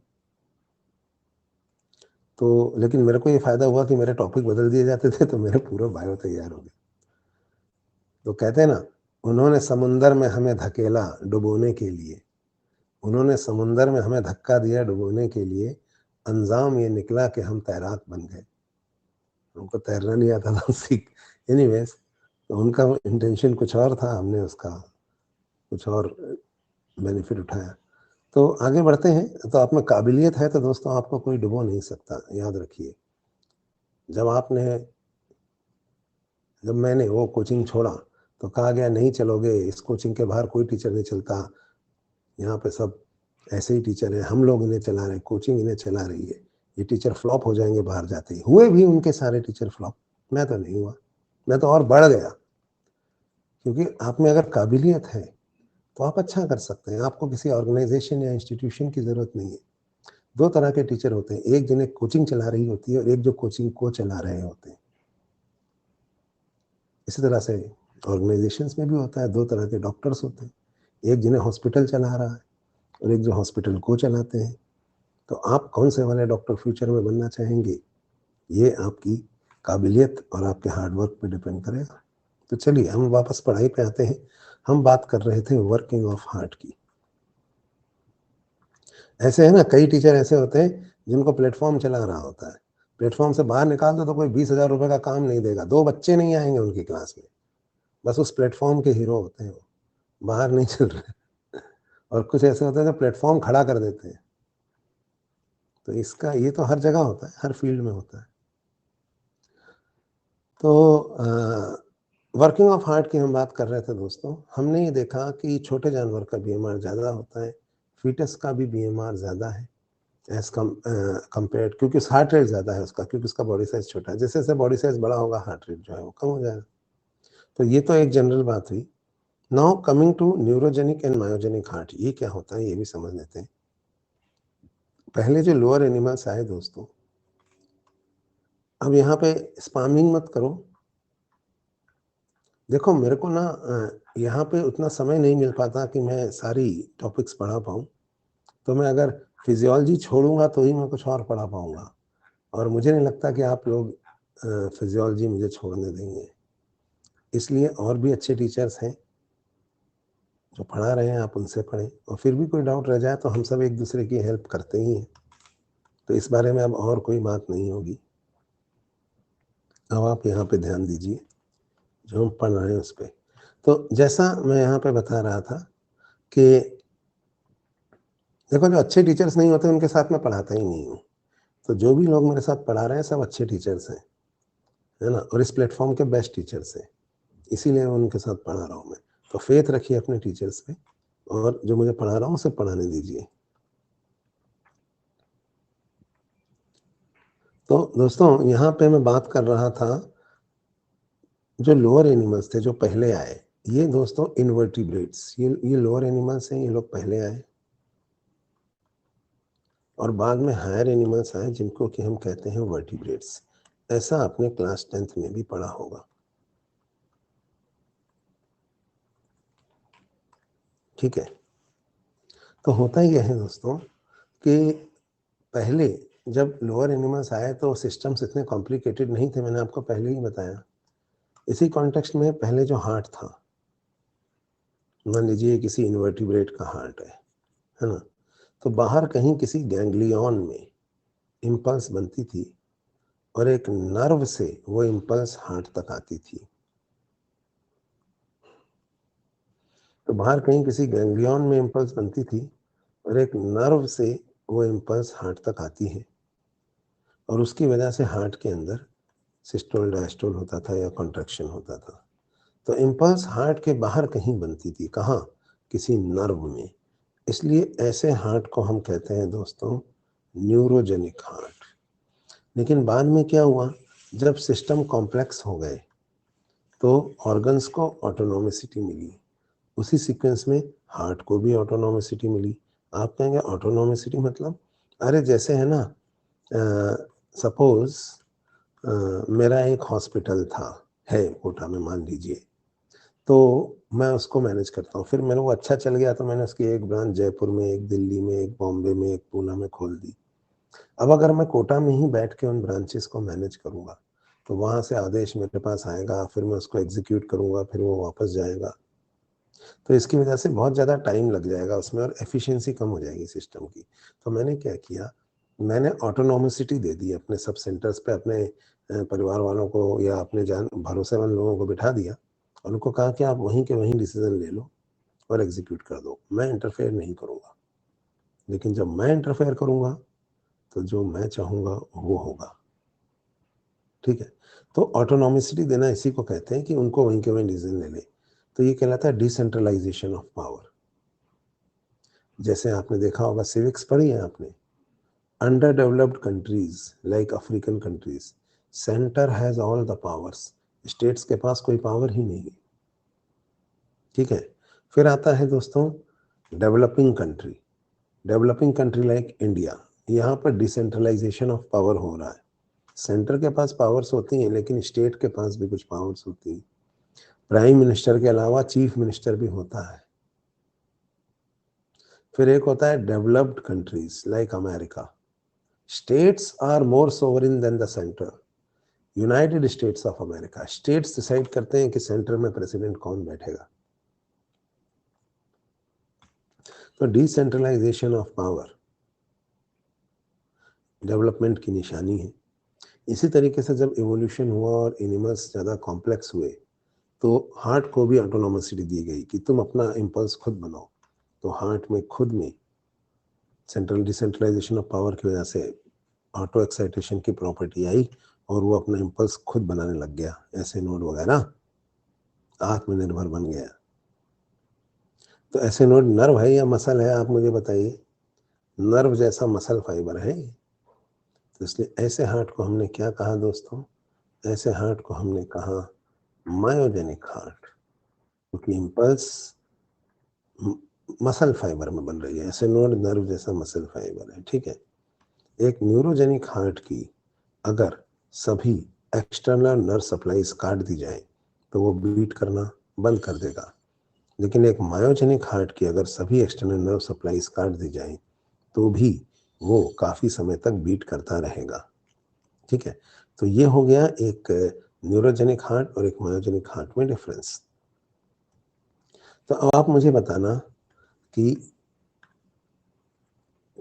तो लेकिन मेरे को ये फ़ायदा हुआ कि मेरे टॉपिक बदल दिए जाते थे तो मेरे पूरा बायो तैयार हो गया। तो कहते हैं ना, उन्होंने समुंदर में हमें धकेला डुबोने के लिए, उन्होंने समुंदर में हमें धक्का दिया डुबोने के लिए, अंजाम ये निकला कि हम तैराक बन गए। उनको तैरना नहीं आता था सीख एनीवेज़, तो उनका इंटेंशन कुछ और था, हमने उसका कुछ और बेनिफिट उठाया। तो आगे बढ़ते हैं। तो आप में काबिलियत है तो दोस्तों आपको कोई डुबो नहीं सकता, याद रखिए। जब आपने जब मैंने वो कोचिंग छोड़ा तो कहा गया नहीं चलोगे, इस कोचिंग के बाहर कोई टीचर नहीं चलता, यहाँ पे सब ऐसे ही टीचर हैं, हम लोग इन्हें चला रहे हैं, कोचिंग इन्हें चला रही है, ये टीचर फ्लॉप हो जाएंगे बाहर जाते ही। हुए भी उनके सारे टीचर फ्लॉप, मैं तो नहीं हुआ, मैं तो और बढ़ गया। क्योंकि आप में अगर काबिलियत है तो आप अच्छा कर सकते हैं, आपको किसी ऑर्गेनाइजेशन या इंस्टीट्यूशन की ज़रूरत नहीं है। 2 तरह के टीचर होते हैं, एक जिन्हें कोचिंग चला रही होती है और एक जो कोचिंग को चला रहे होते हैं। इसी तरह से ऑर्गेनाइजेशंस में भी होता है, 2 तरह के डॉक्टर्स होते हैं, एक जिन्हें हॉस्पिटल चला रहा है और एक जो हॉस्पिटल को चलाते हैं। तो आप कौन से वाले डॉक्टर फ्यूचर में बनना चाहेंगे, ये आपकी काबिलियत और आपके हार्ड वर्क पे डिपेंड करेगा। तो चलिए हम वापस पढ़ाई पे आते हैं। हम बात कर रहे थे वर्किंग ऑफ हार्ट की। ऐसे है ना, कई टीचर ऐसे होते हैं जिनको प्लेटफॉर्म चला रहा होता है, प्लेटफॉर्म से बाहर निकाल दो तो कोई 20,000 रुपए का काम नहीं देगा, 2 बच्चे नहीं आएंगे उनकी क्लास में, बस उस प्लेटफॉर्म के हीरो होते हैं वो, बाहर नहीं चल रहे। और कुछ ऐसे होते हैं जो प्लेटफॉर्म खड़ा कर देते हैं। तो इसका ये तो हर जगह होता है, हर फील्ड में होता है। तो वर्किंग ऑफ हार्ट की हम बात कर रहे थे दोस्तों। हमने ये देखा कि छोटे जानवर का बीएमआर ज़्यादा होता है, फीटस का भी बीएमआर ज़्यादा है एज कंपेयर्ड, क्योंकि हार्ट रेट ज़्यादा है उसका, क्योंकि उसका बॉडी साइज छोटा है। जैसे जैसे बॉडी साइज बड़ा होगा हार्ट रेट जो है वो कम हो जाएगा। तो ये तो एक जनरल बात हुई। Now coming to neurogenic and myogenic heart, ये क्या होता है ये भी समझ लेते हैं। पहले जो लोअर एनिमल्स आए दोस्तों, अब यहाँ पे स्पामिंग मत करो। देखो मेरे को ना यहाँ पे उतना समय नहीं मिल पाता कि मैं सारी टॉपिक्स पढ़ा पाऊँ। तो मैं अगर फिजियोलॉजी छोड़ूंगा तो ही मैं कुछ और पढ़ा पाऊंगा, और मुझे नहीं लगता कि आप लोग फिजियोलॉजी मुझे छोड़ने देंगे। इसलिए और भी अच्छे टीचर्स हैं जो पढ़ा रहे हैं, आप उनसे पढ़ें, और फिर भी कोई डाउट रह जाए तो हम सब एक दूसरे की हेल्प करते ही हैं। तो इस बारे में अब और कोई बात नहीं होगी। अब आप यहाँ पे ध्यान दीजिए जो हम पढ़ रहे हैं उस पर। तो जैसा मैं यहाँ पे बता रहा था कि देखो, जो अच्छे टीचर्स नहीं होते उनके साथ मैं पढ़ाता ही नहीं हूँ। तो जो भी लोग मेरे साथ पढ़ा रहे हैं सब अच्छे टीचर्स हैं, है ना, और इस प्लेटफॉर्म के बेस्ट टीचर्स हैं, इसीलिए उनके साथ पढ़ा रहा हूँ मैं। तो फेथ रखिए अपने टीचर्स पे, और जो मुझे पढ़ा रहा हूँ उसे पढ़ाने दीजिए। तो दोस्तों, यहाँ पे मैं बात कर रहा था जो लोअर एनिमल्स थे जो पहले आए, ये दोस्तों इनवर्टिब्रेट्स, ये लोअर एनिमल्स हैं, ये लोग पहले आए, और बाद में हायर एनिमल्स आए जिनको कि हम कहते हैं वर्टिब्रेट्स। ऐसा आपने क्लास 10th में भी पढ़ा होगा, ठीक है। तो होता ही है दोस्तों कि पहले जब लोअर एनिमल्स आए तो सिस्टम्स इतने कॉम्प्लिकेटेड नहीं थे, मैंने आपको पहले ही बताया। इसी कॉन्टेक्स्ट में पहले जो हार्ट था, मान लीजिए किसी इनवर्टिब्रेट का हार्ट है ना, तो बाहर कहीं किसी गैंग्लियन में इम्पल्स बनती थी और एक नर्व से वो इम्पल्स हार्ट तक आती थी। तो बाहर कहीं किसी गैंग्लियन में इम्पल्स बनती थी और एक नर्व से वो इम्पल्स हार्ट तक आती है, और उसकी वजह से हार्ट के अंदर सिस्टोल डायस्टोल होता था या कॉन्ट्रैक्शन होता था। तो इम्पल्स हार्ट के बाहर कहीं बनती थी, कहाँ, किसी नर्व में। इसलिए ऐसे हार्ट को हम कहते हैं दोस्तों न्यूरोजेनिक हार्ट। लेकिन बाद में क्या हुआ, जब सिस्टम कॉम्प्लेक्स हो गए तो ऑर्गन्स को ऑटोनोमिसिटी मिली, उसी सीक्वेंस में हार्ट को भी ऑटोनोमिसिटी मिली। आप कहेंगे ऑटोनोमिसिटी मतलब, अरे जैसे है ना, सपोज मेरा एक हॉस्पिटल था, है कोटा में मान लीजिए, तो मैं उसको मैनेज करता हूँ, फिर मेरे को अच्छा चल गया तो मैंने उसकी एक ब्रांच जयपुर में, एक दिल्ली में, एक बॉम्बे में, एक पूना में खोल दी। अब अगर मैं कोटा में ही बैठ के उन ब्रांचेस को मैनेज करूँगा तो वहाँ से आदेश मेरे पास आएगा, फिर मैं उसको एग्जीक्यूट करूँगा, फिर वो वापस जाएगा। तो इसकी वजह से बहुत ज़्यादा टाइम लग जाएगा उसमें और एफिशिएंसी कम हो जाएगी सिस्टम की। तो मैंने क्या किया, मैंने ऑटोनोमिसिटी दे दी अपने सब सेंटर्स पे, अपने परिवार वालों को या अपने जान भरोसेमंद लोगों को बिठा दिया और उनको कहा कि आप वहीं के वहीं डिसीजन ले लो और एग्जीक्यूट कर दो, मैं इंटरफेयर नहीं करूँगा। लेकिन जब मैं इंटरफेयर करूँगा तो जो मैं चाहूँगा वो होगा, ठीक है। तो ऑटोनोमिसिटी देना इसी को कहते हैं कि उनको वहीं के वहीं डिसीजन ले ले। तो ये कहलाता है डिसेंट्रलाइजेशन ऑफ पावर। जैसे आपने देखा होगा, सिविक्स पढ़ी है आपने, under developed countries like African countries, centre has all the powers, states के पास कोई पावर ही नहीं है, ठीक है। फिर आता है दोस्तों developing country, developing country like India, यहाँ पर डिसेंट्रलाइजेशन ऑफ पावर हो रहा है। सेंटर के पास पावर्स होती हैं लेकिन स्टेट के पास भी कुछ पावर्स होती हैं। प्राइम मिनिस्टर के अलावा चीफ मिनिस्टर भी होता है। फिर एक होता है developed countries like America, states are more sovereign than the centre. United States of America, states decide करते हैं कि सेंटर में प्रेसिडेंट कौन बैठेगा। तो डिसेंट्रलाइजेशन ऑफ पावर डेवलपमेंट की निशानी है। इसी तरीके से जब इवोल्यूशन हुआ और एनिमल्स ज़्यादा कॉम्प्लेक्स हुए तो हार्ट को भी ऑटोनोमिसिटी दी गई कि तुम अपना इम्पल्स खुद बनाओ। तो हार्ट में खुद में सेंट्रल डिसेंट्रलाइजेशन ऑफ पावर की वजह से ऑटो एक्साइटेशन की प्रॉपर्टी आई और वो अपना इम्पल्स खुद बनाने लग गया, ऐसे नोड वगैरह, आत्मनिर्भर बन गया। तो ऐसे नोड नर्व है या मसल है, आप मुझे बताइए। नर्व जैसा मसल फाइबर है। तो इसलिए ऐसे हार्ट को हमने क्या कहा दोस्तों, ऐसे हार्ट को हमने कहा मायोजेनिक हार्ट, क्योंकि इम्पल्स मसल फाइबर में बन रही है, ऐसे नोड नर्व जैसा मसल फाइबर है, ठीक है। एक न्यूरोजेनिक हार्ट की अगर सभी एक्सटर्नल नर्व सप्लाईज काट दी जाए तो वो बीट करना बंद कर देगा। लेकिन एक मायोजेनिक हार्ट की अगर सभी एक्सटर्नल नर्व सप्लाईज काट दी जाए तो भी वो काफ़ी समय तक बीट करता रहेगा, ठीक है। तो ये हो गया एक न्यूरोजेनिक हार्ट और एक मायोजेनिक हार्ट में डिफरेंस। तो अब आप मुझे बताना कि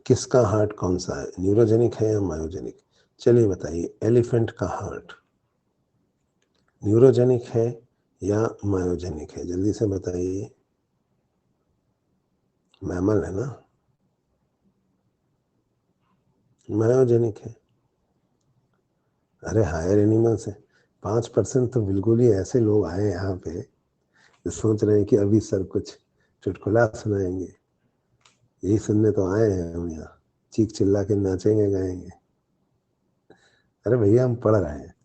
किसका हार्ट कौन सा है, न्यूरोजेनिक है या मायोजेनिक। चलिए बताइए, एलिफेंट का हार्ट न्यूरोजेनिक है या मायोजेनिक है, जल्दी से बताइए। मैमल है ना, मायोजेनिक है। अरे हायर एनिमल से 5% तो बिल्कुल ही ऐसे लोग आए यहाँ पे जो सोच रहे हैं कि अभी सर कुछ चुटकुला सुनाएंगे। यही सुनने तो आए हैं हम यहाँ, चीख चिल्ला के नाचेंगे गाएंगे। अरे भैया हम पढ़ रहे हैं।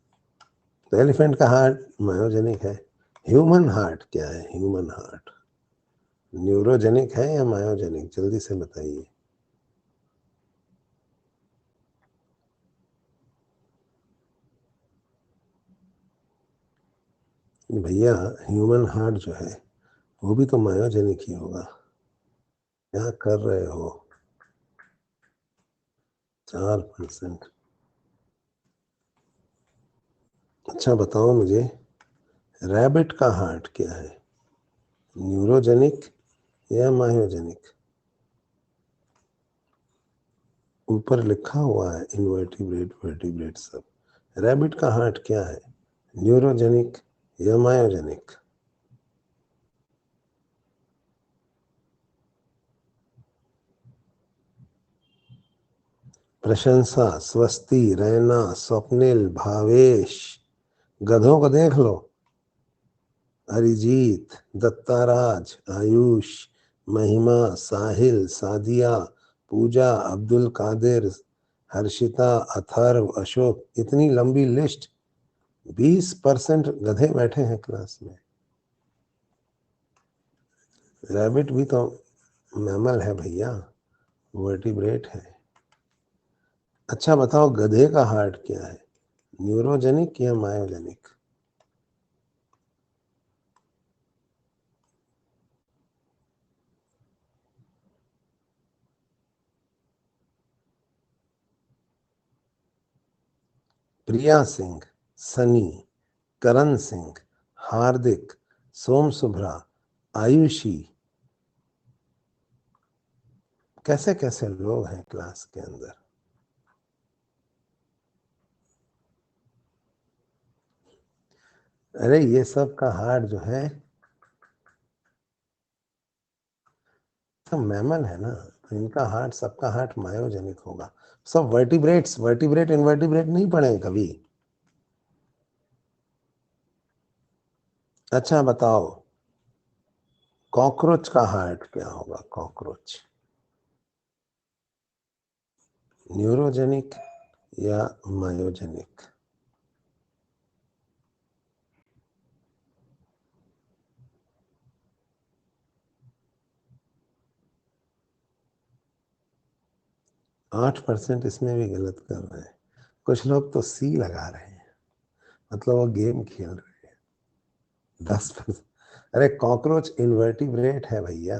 तो एलिफेंट का हार्ट मायोजेनिक है। ह्यूमन हार्ट क्या है, ह्यूमन हार्ट न्यूरोजेनिक है या मायोजेनिक, जल्दी से बताइए। भैया ह्यूमन हार्ट जो है वो भी तो मायोजेनिक ही होगा। क्या कर रहे हो, 4%। अच्छा बताओ मुझे, रैबिट का हार्ट क्या है, न्यूरोजेनिक या मायोजेनिक। ऊपर लिखा हुआ है इनवर्टिब्रेट वर्टिब्रेट सब। रैबिट का हार्ट क्या है, न्यूरोजेनिक या मायोजेनिक। प्रशंसा, स्वस्ति, रैना, स्वप्निल, भावेश। गधों को देख लो, अरिजीत, दत्ताराज, आयुष, महिमा, साहिल, सादिया, पूजा, अब्दुल कादिर, हर्षिता, अथर्व, अशोक। इतनी लंबी लिस्ट। 20% गधे बैठे हैं क्लास में। रैबिट भी तो मैमल है भैया, वर्टिब्रेट है। अच्छा बताओ, गधे का हार्ट क्या है, न्यूरोजेनिक या मायोजेनिक। 'प्रिया सिंह, सनी, करण सिंह, हार्दिक, सोम सुभ्रा, आयुषी। कैसे कैसे लोग हैं क्लास के अंदर। अरे ये सब का हार्ट जो है सब मैमल है ना, तो इनका हार्ट, सबका हार्ट मायोजेनिक होगा। सब वर्टिब्रेट्स, वर्टिब्रेट इनवर्टिब्रेट नहीं पढ़े कभी। अच्छा बताओ, कॉकरोच का हार्ट क्या होगा, कॉकरोच न्यूरोजेनिक या मायोजेनिक। 8% इसमें भी गलत कर रहे हैं। कुछ लोग तो सी लगा रहे हैं, मतलब वो गेम खेल रहे हैं। 10%। अरे कॉकरोच इन्वर्टिब्रेट है भैया,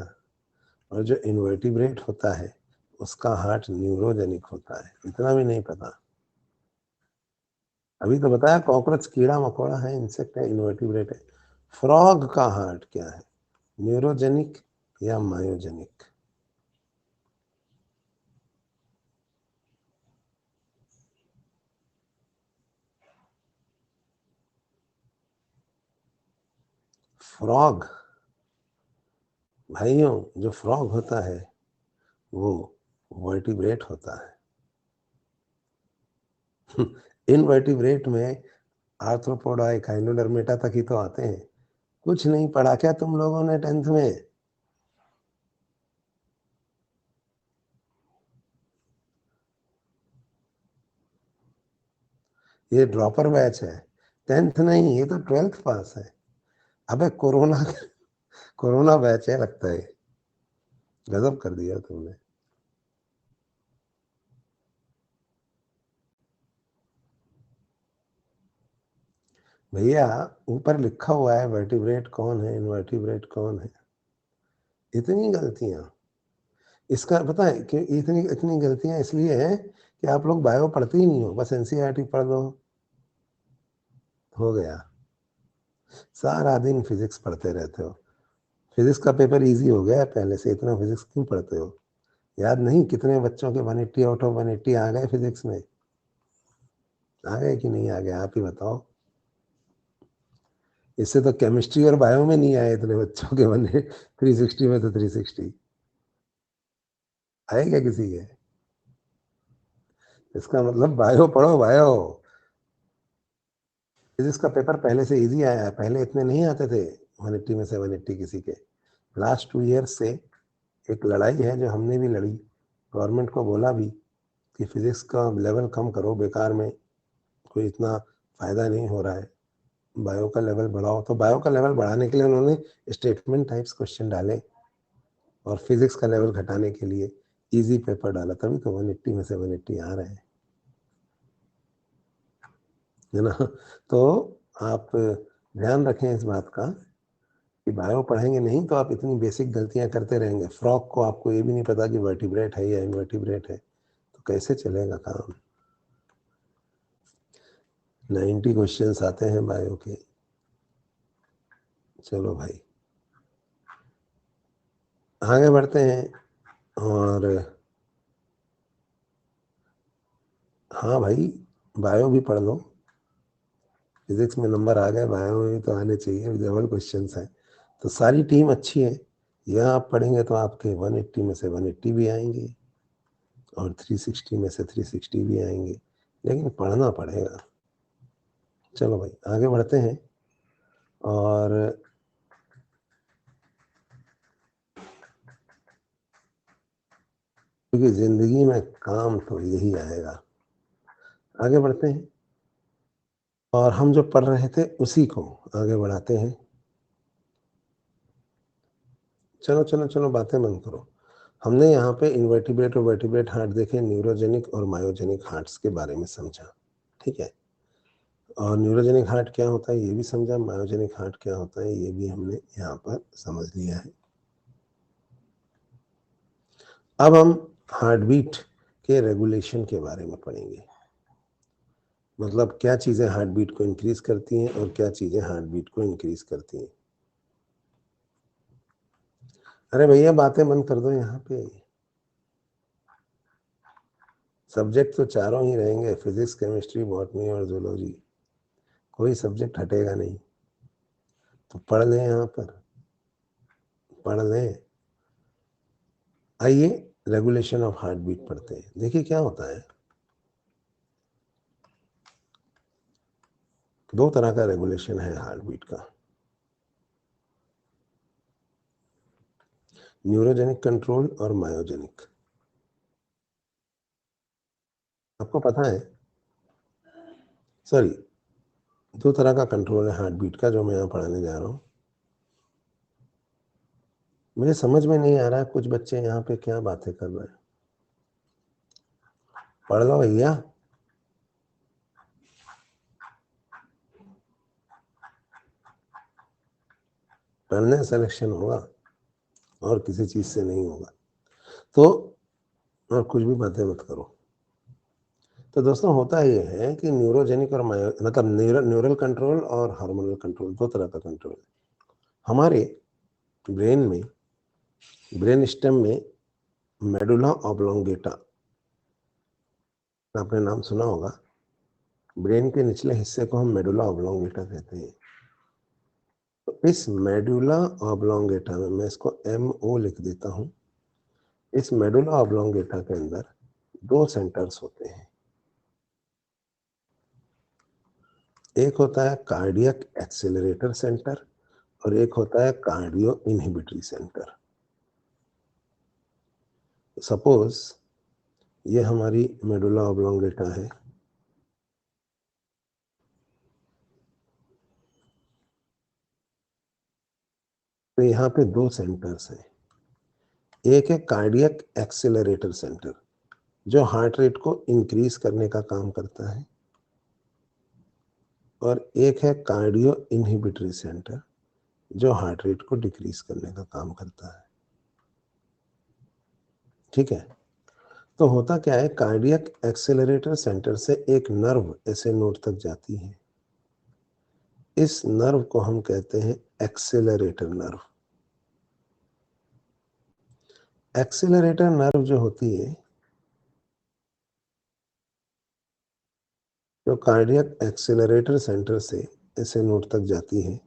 और जो इन्वर्टिब्रेट होता है उसका हार्ट न्यूरोजेनिक होता है, इतना भी नहीं पता। अभी तो बताया, कॉकरोच कीड़ा मकोड़ा है, इंसेक्ट है, इन्वर्टिब्रेट है। फ्रॉग का हार्ट क्या है, न्यूरोजेनिक या मायोजेनिक। फ्रॉग भाइयों, जो फ्रॉग होता है वो वर्टिब्रेट होता है। इनवर्टिब्रेट में आर्थ्रोपोडा, एकाइनोडर्मेटा तक ही तो आते हैं। कुछ नहीं पढ़ा क्या तुम लोगों ने 10th में। ये ड्रॉपर बैच है, 10th नहीं, ये तो 12th पास है। अबे कोरोना, कोरोना बैच है लगता है। गजब कर दिया तुमने। भैया ऊपर लिखा हुआ है वर्टिब्रेट कौन है, इनवर्टिब्रेट कौन है। इतनी गलतियां, इसका पता है कि इतनी इतनी गलतियां इसलिए हैं कि आप लोग बायो पढ़ते ही नहीं हो, बस एनसीईआरटी पढ़ लो, हो गया, सारा दिन फिजिक्स पढ़ते रहते हो। फिजिक्स का पेपर इजी हो गया है, पहले से इतना फिजिक्स क्यों पढ़ते हो? याद नहीं कितने बच्चों के 180 आउट ऑफ 180 आ गए फिजिक्स में? आ गए कि नहीं आ गए, आप ही बताओ। इससे तो केमिस्ट्री और बायो में नहीं आए इतने बच्चों के बने, 360 में तो 360 आए क्या किसी के? इसका मतलब बायो पढ़ो, बायो। फिजिक्स का पेपर पहले से इजी आया है, पहले इतने नहीं आते थे 180 में से 180 किसी के। लास्ट 2 ईयर्स से एक लड़ाई है जो हमने भी लड़ी, गवर्नमेंट को बोला भी कि फिजिक्स का लेवल कम करो, बेकार में कोई इतना फायदा नहीं हो रहा है, बायो का लेवल बढ़ाओ। तो बायो का लेवल बढ़ाने के लिए उन्होंने स्टेटमेंट टाइप्स क्वेश्चन डाले और फिजिक्स का लेवल घटाने के लिए इजी पेपर डाला, तभी तो 180 में से 180 आ रहे हैं, है ना। तो आप ध्यान रखें इस बात का कि बायो पढ़ेंगे नहीं तो आप इतनी बेसिक गलतियां करते रहेंगे। फ्रॉग को आपको ये भी नहीं पता कि वर्टिब्रेट है या इनवर्टिब्रेट है, तो कैसे चलेगा काम? 90 क्वेश्चंस आते हैं बायो के। चलो भाई आगे बढ़ते हैं। और हाँ भाई, बायो भी पढ़ लो, फिजिक्स में नंबर आ गए, बायो में भी तो आने चाहिए, डबल क्वेश्चंस है। तो सारी टीम अच्छी है, यह आप पढ़ेंगे तो आपके 180 में से 180 भी आएंगे और 360 में से 360 भी आएंगे, लेकिन पढ़ना पड़ेगा। चलो भाई आगे बढ़ते हैं। और क्योंकि जिंदगी में काम तो यही आएगा। आगे बढ़ते हैं और हम जो पढ़ रहे थे उसी को आगे बढ़ाते हैं। चलो चलो चलो, बातें बंद करो। हमने यहाँ पे इन्वर्टिब्रेट और वर्टिब्रेट हार्ट देखे, न्यूरोजेनिक और मायोजेनिक हार्ट्स के बारे में समझा, ठीक है। और न्यूरोजेनिक हार्ट क्या होता है ये भी समझा, मायोजेनिक हार्ट क्या होता है ये भी हमने यहाँ पर समझ लिया है। अब हम हार्ट बीट के रेगुलेशन के बारे में पढ़ेंगे, मतलब क्या चीज़ें हार्ट बीट को इंक्रीज करती हैं और क्या चीज़ें हार्ट बीट को इंक्रीज करती हैं। अरे भैया बातें बंद कर दो यहाँ पे, सब्जेक्ट तो चारों ही रहेंगे, फिजिक्स केमिस्ट्री बॉटनी और जूलॉजी, कोई सब्जेक्ट हटेगा नहीं। तो पढ़ लें, यहाँ पर पढ़ लें। आइए रेगुलेशन ऑफ हार्ट बीट पढ़ते हैं। देखिए क्या होता है, दो तरह का रेगुलेशन है हार्ट बीट का, न्यूरोजेनिक कंट्रोल और मायोजेनिक। आपको पता है, सॉरी, दो तरह का कंट्रोल है हार्ट बीट का जो मैं यहाँ पढ़ाने जा रहा हूँ। मुझे समझ में नहीं आ रहा है कुछ बच्चे यहाँ पे क्या बातें कर रहे हैं। पढ़ लो भैया, पढ़ने सिलेक्शन होगा और किसी चीज से नहीं होगा। तो और कुछ भी बातें मत करो। तो दोस्तों होता ये है कि न्यूरोजेनिक और मायो मतलब न्यूरल कंट्रोल और हार्मोनल कंट्रोल, दो तरह का कंट्रोल है हमारे ब्रेन में। ब्रेन स्टेम में मेडुला ऑब्लोंगेटा, आपने नाम सुना होगा। ब्रेन के निचले हिस्से को हम मेडुला ऑब्लोंगेटा कहते हैं। तो इस मेडुला ऑब्लोंगेटा में, मैं इसको MO लिख देता हूँ, इस मेडुला ऑब्लोंगेटा के अंदर दो सेंटर्स होते हैं। एक होता है कार्डियक एक्सेलरेटर सेंटर और एक होता है कार्डियो इनहिबिटरी सेंटर। सपोज ये हमारी मेडुला ऑब्लोंगेटा है, तो यहाँ पे दो सेंटर्स हैं। एक है कार्डियक एक्सेलरेटर सेंटर जो हार्ट रेट को इंक्रीज करने का काम करता है, और एक है कार्डियो इनहिबिटरी सेंटर जो हार्ट रेट को डिक्रीज करने का काम करता है, ठीक है। तो होता क्या है, कार्डियक एक्सेलरेटर सेंटर से एक नर्व ऐसे नोड तक जाती है, इस नर्व को हम कहते हैं एक्सेलरेटर नर्व। एक्सेलरेटर नर्व जो होती है, जो कार्डियक एक्सेलरेटर सेंटर से ऐसे नोड तक जाती है,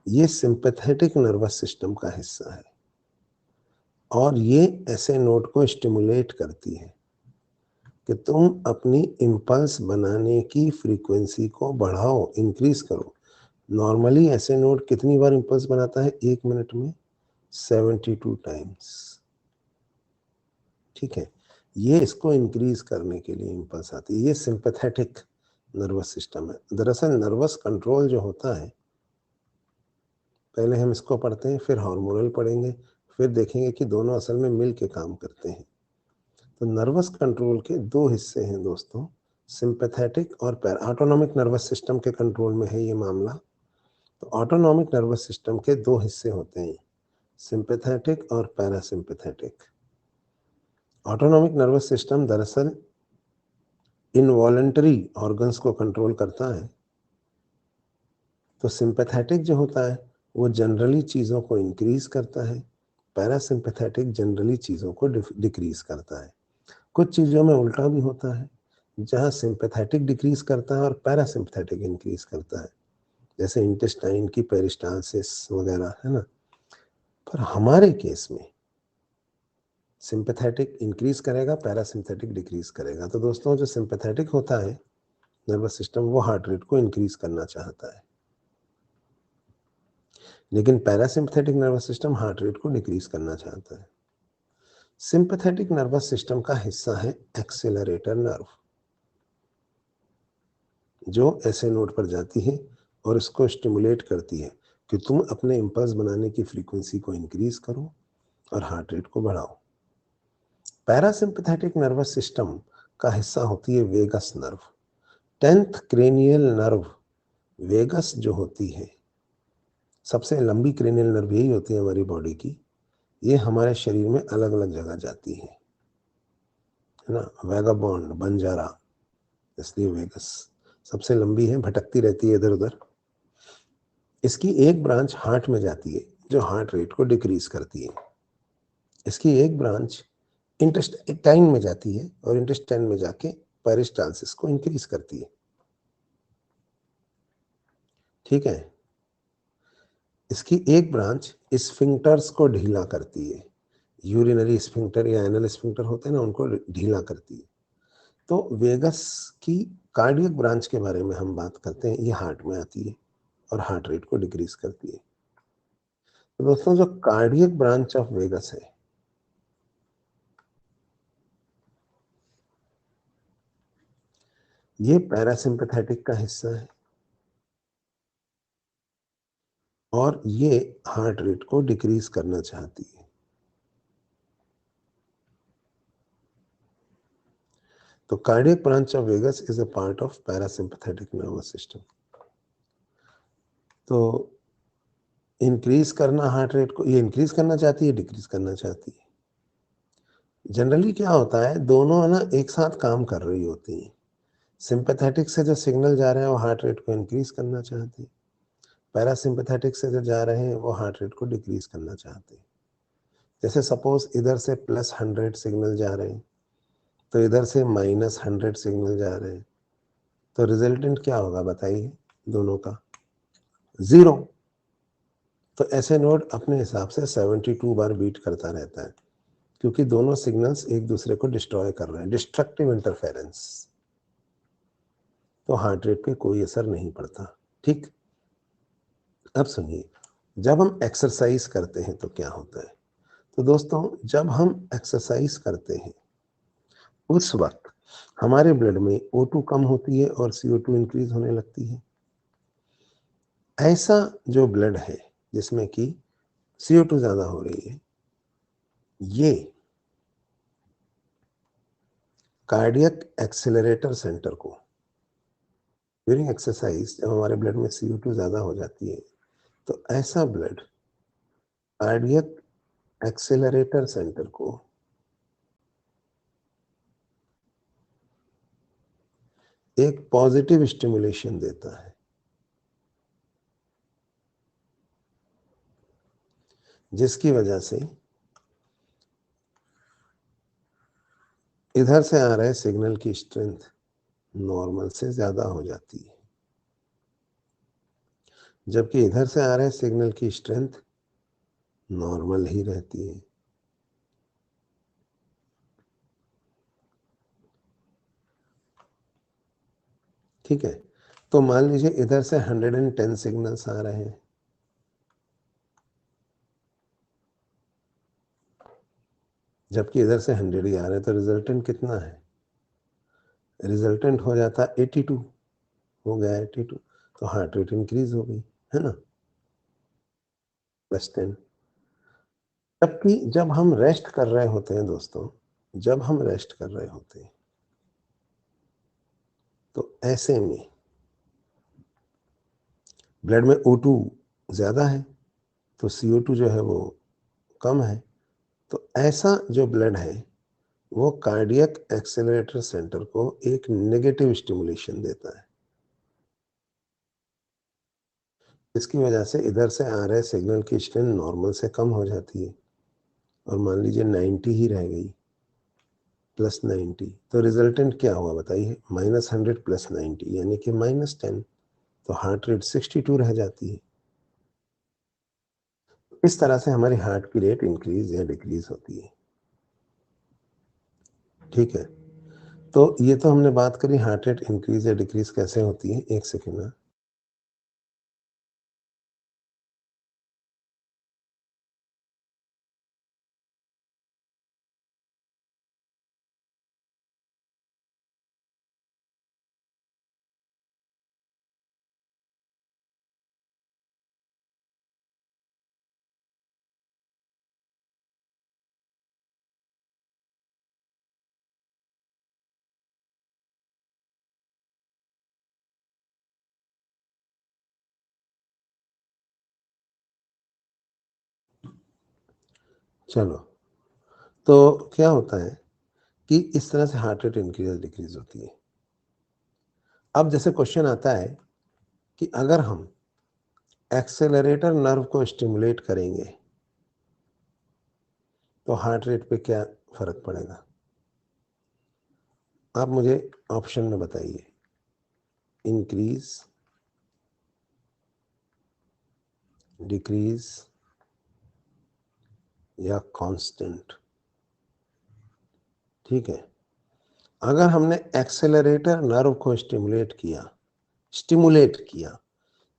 ये सिंपैथेटिक नर्वस सिस्टम का हिस्सा है और ये ऐसे नोड को स्टिमुलेट करती है कि तुम अपनी इम्पल्स बनाने की फ्रीक्वेंसी को बढ़ाओ, इंक्रीज करो। नॉर्मली ऐसे नोड कितनी बार इम्पल्स बनाता है 1 मिनट में? 72 टाइम्स। ठीक है, ये इसको इंक्रीज करने के लिए इम्पल्स आती है। ये सिंपैथेटिक नर्वस सिस्टम है। दरअसल नर्वस कंट्रोल जो होता है, पहले हम इसको पढ़ते हैं, फिर हार्मोनल पढ़ेंगे, फिर देखेंगे कि दोनों असल में मिल के काम करते हैं। तो नर्वस कंट्रोल के दो हिस्से हैं दोस्तों, सिंपैथेटिक और ऑटोनॉमिक नर्वस सिस्टम के कंट्रोल में है ये मामला। तो ऑटोनॉमिक नर्वस सिस्टम के दो हिस्से होते हैं, सिंपैथेटिक और पैरासिम्पैथेटिक। ऑटोनॉमिक नर्वस सिस्टम दरअसल इनवॉलेंटरी ऑर्गन्स को कंट्रोल करता है। तो सिंपैथेटिक जो होता है वो जनरली चीज़ों को इंक्रीज करता है, पैरासिम्पैथेटिक जनरली चीज़ों को डिक्रीज करता है। कुछ चीज़ों में उल्टा भी होता है, जहाँ सिंपैथेटिक डिक्रीज करता है और पैरासिम्पैथेटिक इंक्रीज करता है, जैसे इंटेस्टाइन की पेरिस्टालसिस वगैरह, है ना। पर हमारे केस में सिंपैथेटिक इंक्रीज करेगा, पैरासिम्पैथेटिक डिक्रीज करेगा। तो दोस्तों, जो सिंपैथेटिक होता है नर्वस सिस्टम, वो हार्ट रेट को इंक्रीज करना चाहता है, लेकिन parasympathetic nervous system heart rate को डिक्रीज करना चाहता है। सिंपैथेटिक नर्वस सिस्टम का हिस्सा है एक्सेलरेटर नर्व, जो ऐसे नोड पर जाती है और इसको स्टिमुलेट करती है कि तुम अपने इम्पल्स बनाने की फ्रीक्वेंसी को इंक्रीज करो और हार्ट रेट को बढ़ाओ। पैरासिम्पैथेटिक नर्वस सिस्टम का हिस्सा होती है vagus nerve. 10th cranial nerve vagus जो होती है, सबसे लंबी क्रेनियल नर्व यही होती है हमारी बॉडी की। ये हमारे शरीर में अलग अलग जगह जाती है ना। वैगाबॉन्ड, बंजारा, इसलिए वेगस सबसे लंबी है, भटकती रहती है इधर उधर। इसकी एक ब्रांच हार्ट में जाती है, जो हार्ट रेट को डिक्रीज करती है। इसकी एक ब्रांच इंटेस्टाइन में जाती है और इंटेस्टाइन में जाके पेरिस्टालसिस को इंक्रीज करती है। ठीक है, इसकी एक ब्रांच स्फिंक्टर्स को ढीला करती है, यूरिनरी स्फिंक्टर या एनल स्फिंक्टर होते हैं ना, उनको ढीला करती है। तो वेगस की कार्डियक ब्रांच के बारे में हम बात करते हैं, ये हार्ट में आती है और हार्ट रेट को डिक्रीज करती है। तो दोस्तों, जो कार्डियक ब्रांच ऑफ वेगस है, ये पैरासिम्पैथेटिक का हिस्सा है और ये हार्ट रेट को डिक्रीज करना चाहती है। तो cardiac branch of vagus is a part of parasympathetic nervous system. तो इंक्रीज करना हार्ट रेट को, ये इंक्रीज करना चाहती है, डिक्रीज करना चाहती है। जनरली क्या होता है, दोनों है ना एक साथ काम कर रही होती हैं। सिंपैथेटिक से जो सिग्नल जा रहे हैं वो हार्ट रेट को इंक्रीज करना चाहते हैं, पैरासिम्पैथेटिक से जो जा रहे हैं वो हार्ट रेट को डिक्रीज करना चाहते हैं। जैसे सपोज इधर से +100 सिग्नल जा रहे हैं, तो इधर से -100 सिग्नल जा रहे हैं, तो रिजल्टेंट क्या होगा बताइए दोनों का? 0। तो ऐसे नोड अपने हिसाब से 72 बार बीट करता रहता है, क्योंकि दोनों सिग्नल्स एक दूसरे को डिस्ट्रॉय कर रहे हैं, डिस्ट्रक्टिव इंटरफेरेंस। तो हार्ट रेट पे कोई असर नहीं पड़ता। ठीक, अब सुनिए, जब हम एक्सरसाइज करते हैं तो क्या होता है? तो दोस्तों, जब हम एक्सरसाइज करते हैं उस वक्त हमारे ब्लड में O2 कम होती है और CO2 इंक्रीज होने लगती है। ऐसा जो ब्लड है जिसमें कि CO2 ज्यादा हो रही है, ये कार्डियक एक्सेलरेटर सेंटर को ड्यूरिंग एक्सरसाइज, जब हमारे ब्लड में CO2 ज्यादा हो जाती है, तो ऐसा ब्लड कार्डियक एक्सेलरेटर सेंटर को एक पॉजिटिव स्टिमुलेशन देता है। जिसकी वजह से इधर से आ रहे सिग्नल की स्ट्रेंथ नॉर्मल से ज्यादा हो जाती है, जबकि इधर से आ रहे सिग्नल की स्ट्रेंथ नॉर्मल ही रहती है। ठीक है, तो मान लीजिए इधर से 110 सिग्नल्स आ रहे हैं, जबकि इधर से 100 ही आ रहे हैं, तो रिजल्टेंट कितना है? रिजल्टेंट हो जाता 82, हो गया 82, तो हार्ट रेट इंक्रीज हो गई, है ना, +10। जबकि जब हम रेस्ट कर रहे होते हैं दोस्तों, जब हम रेस्ट कर रहे होते हैं, तो ऐसे में ब्लड में O2 ज्यादा है, तो CO2 जो है वो कम है, तो ऐसा जो ब्लड है वो कार्डियक एक्सेलरेटर सेंटर को एक नेगेटिव स्टिमुलेशन देता है। इसकी वजह से इधर से आ रहे सिग्नल की स्ट्रेंथ नॉर्मल से कम हो जाती है, और मान लीजिए 90 ही रह गई, +90, तो रिजल्टेंट क्या हुआ बताइए? -100 + 90 यानी कि -10, तो हार्ट रेट 62 रह जाती है। इस तरह से हमारी हार्ट की रेट इंक्रीज या डिक्रीज होती है। ठीक है, तो ये तो हमने बात करी हार्ट रेट इंक्रीज या डिक्रीज कैसे होती है। एक सेकेंड में, चलो, तो क्या होता है कि इस तरह से हार्ट रेट इंक्रीज डिक्रीज होती है। अब जैसे क्वेश्चन आता है कि अगर हम एक्सेलरेटर नर्व को स्टिमुलेट करेंगे तो हार्ट रेट पे क्या फर्क पड़ेगा? आप मुझे ऑप्शन में बताइए, इंक्रीज, डिक्रीज या कांस्टेंट। ठीक है, अगर हमने एक्सेलरेटर नर्व को स्टिमुलेट किया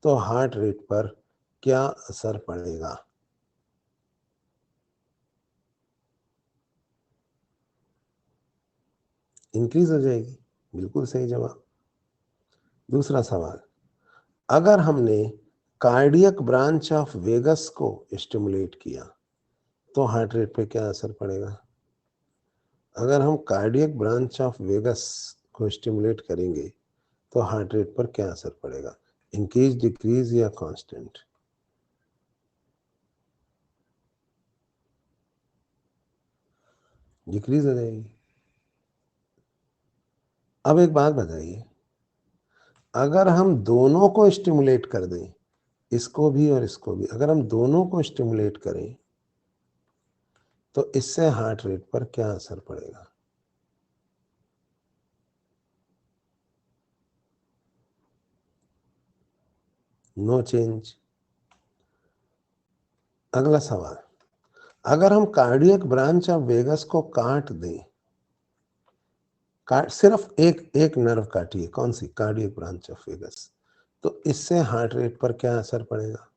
तो हार्ट रेट पर क्या असर पड़ेगा? इंक्रीज हो जाएगी, बिल्कुल सही जवाब। दूसरा सवाल, अगर हमने कार्डियक ब्रांच ऑफ वेगस को स्टिमुलेट किया तो हार्ट रेट पे क्या असर पड़ेगा? अगर हम कार्डियक ब्रांच ऑफ वेगस को स्टिमुलेट करेंगे तो हार्ट रेट पर क्या असर पड़ेगा? इंक्रीज, डिक्रीज या कांस्टेंट? डिक्रीज हो जाएगी। अब एक बात बताइए, अगर हम दोनों को स्टिमुलेट कर दें, इसको भी और इसको भी, अगर हम दोनों को स्टिमुलेट करें तो इससे हार्ट रेट पर क्या असर पड़ेगा? No change. अगला सवाल, अगर हम कार्डियक ब्रांच ऑफ वेगस को काट दें, सिर्फ एक एक नर्व काटिए, कौन सी? कार्डियक ब्रांच ऑफ वेगस, तो इससे हार्ट रेट पर क्या असर पड़ेगा?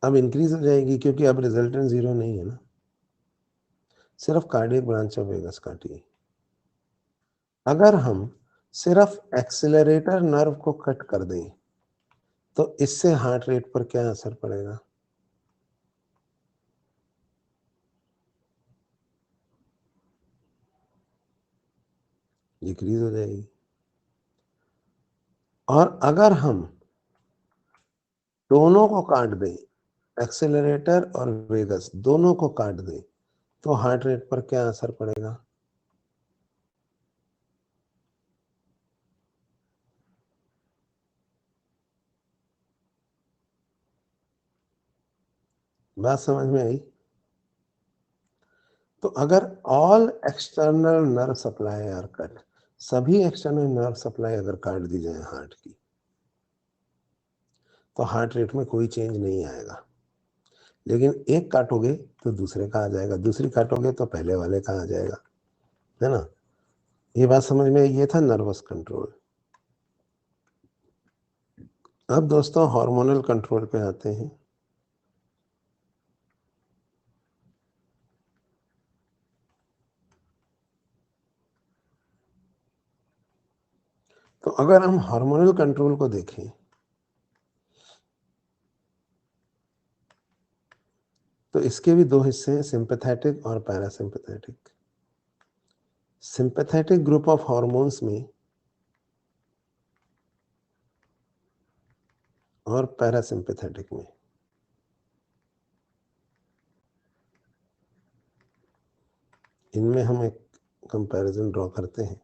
अब इंक्रीज हो जाएगी क्योंकि अब रिजल्टेंट 0 नहीं है ना, सिर्फ कार्डियक ब्रांच ऑफ वेगस काटिए। अगर हम सिर्फ एक्सेलरेटर नर्व को कट कर दें तो इससे हार्ट रेट पर क्या असर पड़ेगा? डिक्रीज हो जाएगी। और अगर हम दोनों को काट दें, एक्सेलरेटर और वेगस दोनों को काट दें, तो हार्ट रेट पर क्या असर पड़ेगा? बात समझ में आई? तो अगर all external nerve supply are cut, सभी एक्सटर्नल नर्व सप्लाई अगर काट दी जाए हार्ट की, तो हार्ट रेट में कोई चेंज नहीं आएगा। लेकिन एक काटोगे तो दूसरे का आ जाएगा, दूसरी काटोगे तो पहले वाले का आ जाएगा, है ना? ये बात समझ में? ये था नर्वस कंट्रोल। अब दोस्तों हार्मोनल कंट्रोल पे आते हैं। तो अगर हम हार्मोनल कंट्रोल को देखें तो इसके भी दो हिस्से हैं, सिंपैथेटिक और parasympathetic. Sympathetic group of hormones में और पैरासिम्पैथेटिक में इनमें हम एक कंपैरिजन ड्रॉ करते हैं।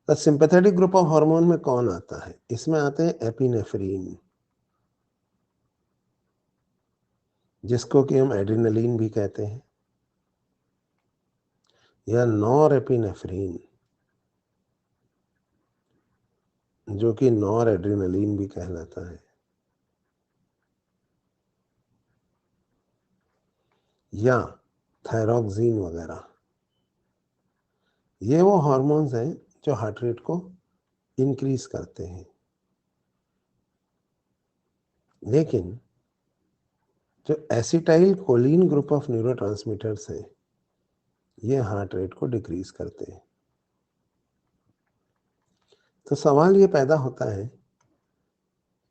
तो सिंपैथेटिक ग्रुप ऑफ हार्मोन में कौन आता है? इसमें आते हैं एपिनेफ्रीन, जिसको कि हम एड्रेनलिन भी कहते हैं, या नॉर एपिनेफ्रीन, जो कि नॉर एड्रेनलिन भी कहलाता है, या थायरॉक्सिन वगैरह। ये वो हार्मोन्स हैं जो हार्ट रेट को इंक्रीज करते हैं। लेकिन जो acetyl choline group of neurotransmitters हैं, ये हार्ट रेट को डिक्रीज करते हैं। तो सवाल ये पैदा होता है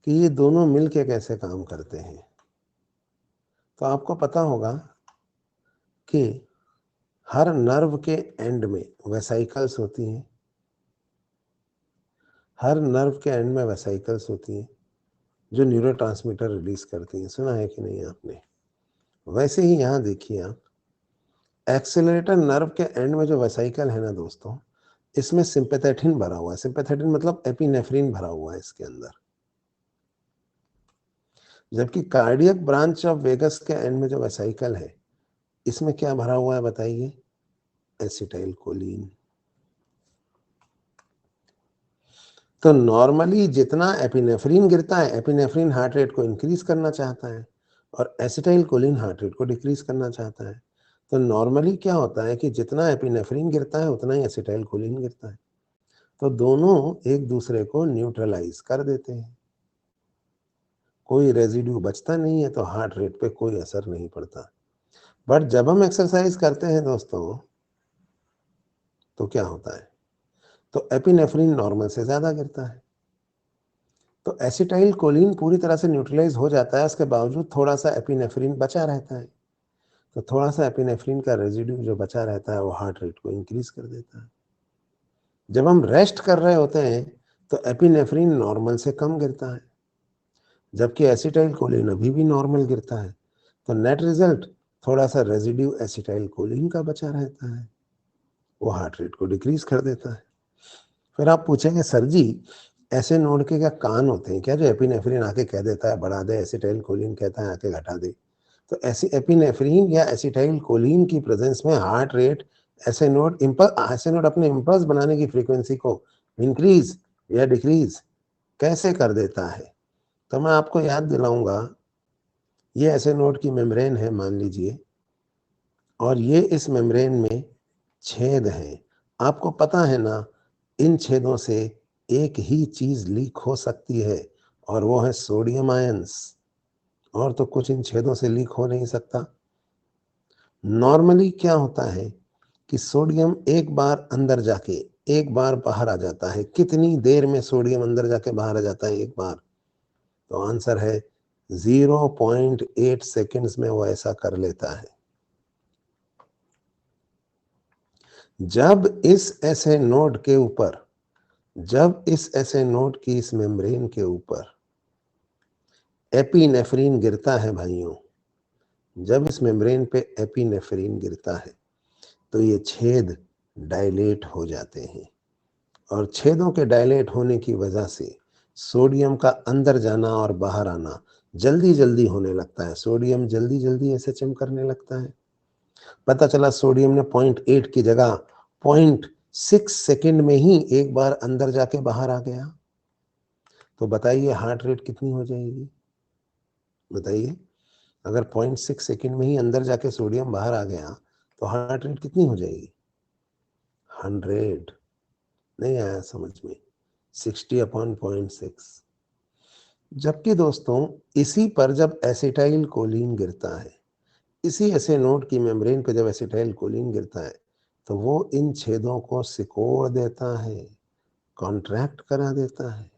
कि ये दोनों मिलके कैसे काम करते हैं। तो आपको पता होगा कि हर नर्व के एंड में वेसाइकल्स होती हैं, हर नर्व के एंड में वेसाइकल्स होती हैं जो न्यूरोट्रांसमीटर रिलीज करती हैं। सुना है कि नहीं आपने? वैसे ही यहाँ देखिए आप, एक्सेलरेटर नर्व के एंड में जो वेसाइकल है ना दोस्तों, इसमें सिंपैथेटिन भरा हुआ है। सिंपैथेटिन मतलब एपिनेफ्रिन भरा हुआ है इसके अंदर। जबकि कार्डियक ब्रांच ऑफ वेगस के एंड में जो वेसाइकल है, इसमें क्या भरा हुआ है बताइए? Acetyl choline. तो नॉर्मली जितना एपिनेफ्रिन गिरता है, एपिनेफ्रिन हार्ट रेट को इंक्रीज करना चाहता है और एसिटाइल कोलिन हार्ट रेट को डिक्रीज करना चाहता है। तो नॉर्मली क्या होता है कि जितना एपिनेफ्रिन गिरता है उतना ही एसिटाइल कोलिन गिरता है। तो दोनों एक दूसरे को न्यूट्रलाइज कर देते हैं, कोई रेजिड्यू बचता नहीं है, तो हार्ट रेट पे कोई असर नहीं पड़ता। बट जब हम एक्सरसाइज करते हैं दोस्तों, तो क्या होता है? तो एपिनेफ्रिन नॉर्मल से ज्यादा गिरता है, तो एसिटाइल कोलिन पूरी तरह से न्यूट्रलाइज हो जाता है, उसके बावजूद थोड़ा सा एपिनेफ्रिन बचा रहता है। तो थोड़ा सा एपिनेफ्रिन का रेजिड्यू जो बचा रहता है वो हार्ट रेट को इंक्रीज कर देता है। जब हम रेस्ट कर रहे होते हैं तो एपिनेफ्रिन नॉर्मल से कम गिरता है, जबकि एसिटाइल कोलिन अभी भी नॉर्मल गिरता है। तो नेट रिजल्ट, थोड़ा सा रेजिड्यू एसिटाइल कोलिन का बचा रहता है, वो हार्ट रेट को डिक्रीज कर देता है। फिर आप पूछेंगे सर जी, ऐसे नोड के क्या कान होते हैं क्या जो एपिनेफ्रिन आके कह देता है बढ़ा दे, एसिटाइल कोलिन कहता है आके घटा दे? तो ऐसी एपिनेफ्रिन या एसिटाइल कोलिन की प्रेजेंस में हार्ट रेट ऐसे नोड अपने इम्पल्स बनाने की फ्रीक्वेंसी को इंक्रीज या डिक्रीज कैसे कर देता है? तो मैं आपको याद दिलाऊंगा, ये ऐसे नोड की मेम्ब्रेन है मान लीजिए, और ये इस मेम्ब्रेन में छेद हैं। आपको पता है ना, इन छेदों से एक ही चीज लीक हो सकती है और वो है सोडियम आयंस, और तो कुछ इन छेदों से लीक हो नहीं सकता। नॉर्मली क्या होता है कि सोडियम एक बार अंदर जाके एक बार बाहर आ जाता है। कितनी देर में सोडियम अंदर जाके बाहर आ जाता है एक बार? तो आंसर है 0.8 सेकेंड्स में वो ऐसा कर लेता है। जब इस ऐसे नोड के ऊपर, जब इस ऐसे नोड की इस मेम्ब्रेन के ऊपर एपिनेफ्रिन गिरता है भाइयों, जब इस मेम्ब्रेन पे एपिनेफ्रिन गिरता है तो ये छेद डायलेट हो जाते हैं, और छेदों के डायलेट होने की वजह से सोडियम का अंदर जाना और बाहर आना जल्दी जल्दी होने लगता है, सोडियम जल्दी जल्दी एसएचएम करने लगता है। पता चला सोडियम ने 0.8 की जगह 0.6 सेकंड में ही एक बार अंदर जाके बाहर आ गया। तो बताइए हार्ट रेट कितनी हो जाएगी? बताइए, अगर 0.6 सेकंड में ही अंदर जाके सोडियम बाहर आ गया तो हार्ट रेट कितनी हो जाएगी? 100। नहीं आया समझ में? 60/0.6। जबकि दोस्तों इसी पर जब एसिटाइल कोलिन गिरता है, इसी ऐसे नोड की मेम्ब्रेन पे जब एसिटाइल कोलिन गिरता है तो वो इन छेदों को सिकोड़ देता है, कॉन्ट्रैक्ट करा देता है।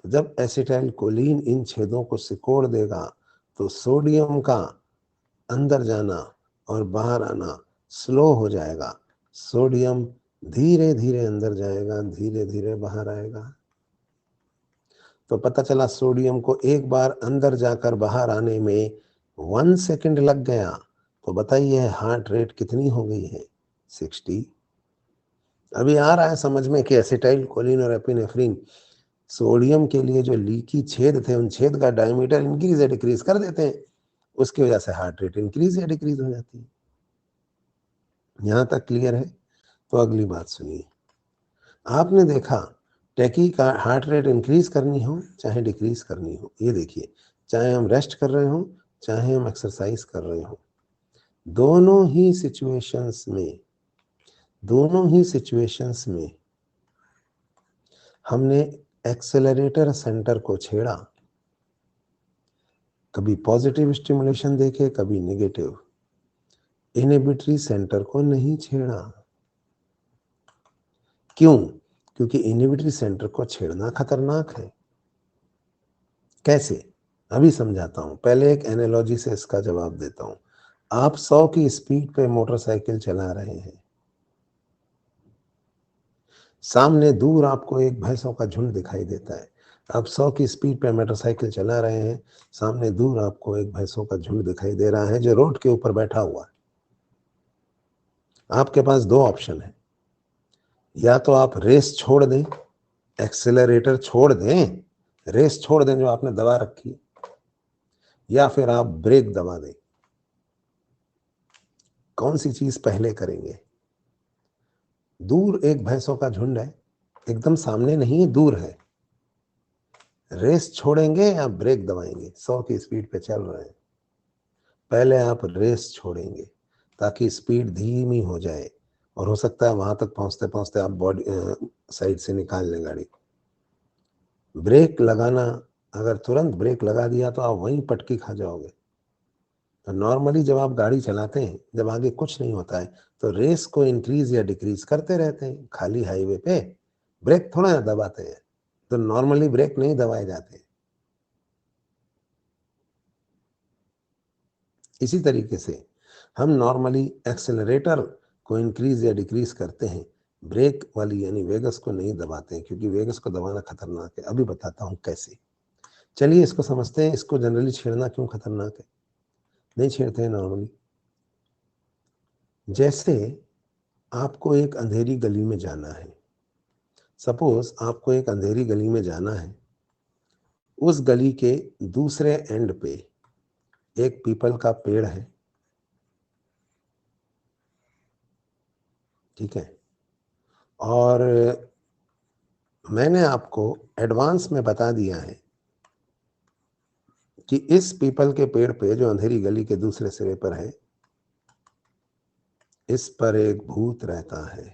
जब एसिटाइल कोलिन इन छेदों को सिकोड़ देगा तो सोडियम का अंदर जाना और बाहर आना स्लो हो जाएगा। सोडियम धीरे धीरे अंदर जाएगा, धीरे धीरे बाहर आएगा। तो पता चला सोडियम को एक बार अंदर जाकर बाहर आने में 1 सेकंड लग गया। तो बताइए हार्ट रेट कितनी हो गई है? 60। अभी आ रहा है समझ में कि एसिटाइल कोलिन और एपिनेफ्रिन सोडियम के लिए जो लीकी छेद थे उन छेद का डायमीटर इंक्रीज या डिक्रीज कर देते हैं, उसकी वजह से हार्ट रेट इंक्रीज या डिक्रीज हो जाती है। यहां तक क्लियर है? तो अगली बात सुनिए। आपने देखा टैकी का हार्ट रेट इंक्रीज करनी हो चाहे डिक्रीज करनी हो, ये देखिए, चाहे हम रेस्ट कर रहे हो चाहे हम एक्सरसाइज कर रहे हो, दोनों ही सिचुएशंस में हमने एक्सेलरेटर सेंटर को छेड़ा। कभी पॉजिटिव स्टिमुलेशन देखे, कभी नेगेटिव। इनहिबिटरी सेंटर को नहीं छेड़ा। क्यों? क्योंकि इनहिबिटरी सेंटर को छेड़ना खतरनाक है। कैसे? अभी समझाता हूं। पहले एक एनालॉजी से इसका जवाब देता हूं। आप 100 की स्पीड पे मोटरसाइकिल चला रहे हैं, सामने दूर आपको एक भैंसों का झुंड दिखाई देता है। आप 100 की स्पीड पे मोटरसाइकिल चला रहे हैं, सामने दूर आपको एक भैंसों का झुंड दिखाई दे रहा है जो रोड के ऊपर बैठा हुआ है। आपके पास दो ऑप्शन है, या तो आप रेस छोड़ दें, एक्सेलरेटर छोड़ दें, रेस छोड़ दें जो आपने दबा रखी, या फिर आप ब्रेक दबा दें। कौन सी चीज पहले करेंगे? दूर एक भैंसों का झुंड है, एकदम सामने नहीं, दूर है। रेस छोड़ेंगे या ब्रेक दबाएंगे? 100 की स्पीड पे चल रहे हैं, पहले आप रेस छोड़ेंगे ताकि स्पीड धीमी हो जाए और हो सकता है वहां तक पहुंचते पहुंचते आप बॉडी साइड से निकाल लें गाड़ी। ब्रेक लगाना, अगर तुरंत ब्रेक लगा दिया तो आप वहीं पटकी खा जाओगे। तो नॉर्मली जब आप गाड़ी चलाते हैं, जब आगे कुछ नहीं होता है तो रेस को इंक्रीज या डिक्रीज करते रहते हैं। खाली हाईवे पे ब्रेक थोड़ा ना दबाते हैं, तो नॉर्मली ब्रेक नहीं दबाए जाते। इसी तरीके से हम नॉर्मली एक्सेलरेटर को इंक्रीज या डिक्रीज करते हैं, ब्रेक वाली यानी वेगस को नहीं दबाते हैं, क्योंकि वेगस को दबाना खतरनाक है। अभी बताता हूं कैसे। चलिए इसको समझते हैं, इसको जनरली छेड़ना क्यों खतरनाक है। नहीं छेड़ते हैं नॉर्मली। जैसे आपको एक अंधेरी गली में जाना है, सपोज आपको एक अंधेरी गली में जाना है, उस गली के दूसरे एंड पे एक पीपल का पेड़ है, ठीक है, और मैंने आपको एडवांस में बता दिया है कि इस पीपल के पेड़ पे जो अंधेरी गली के दूसरे सिरे पर है, इस पर एक भूत रहता है।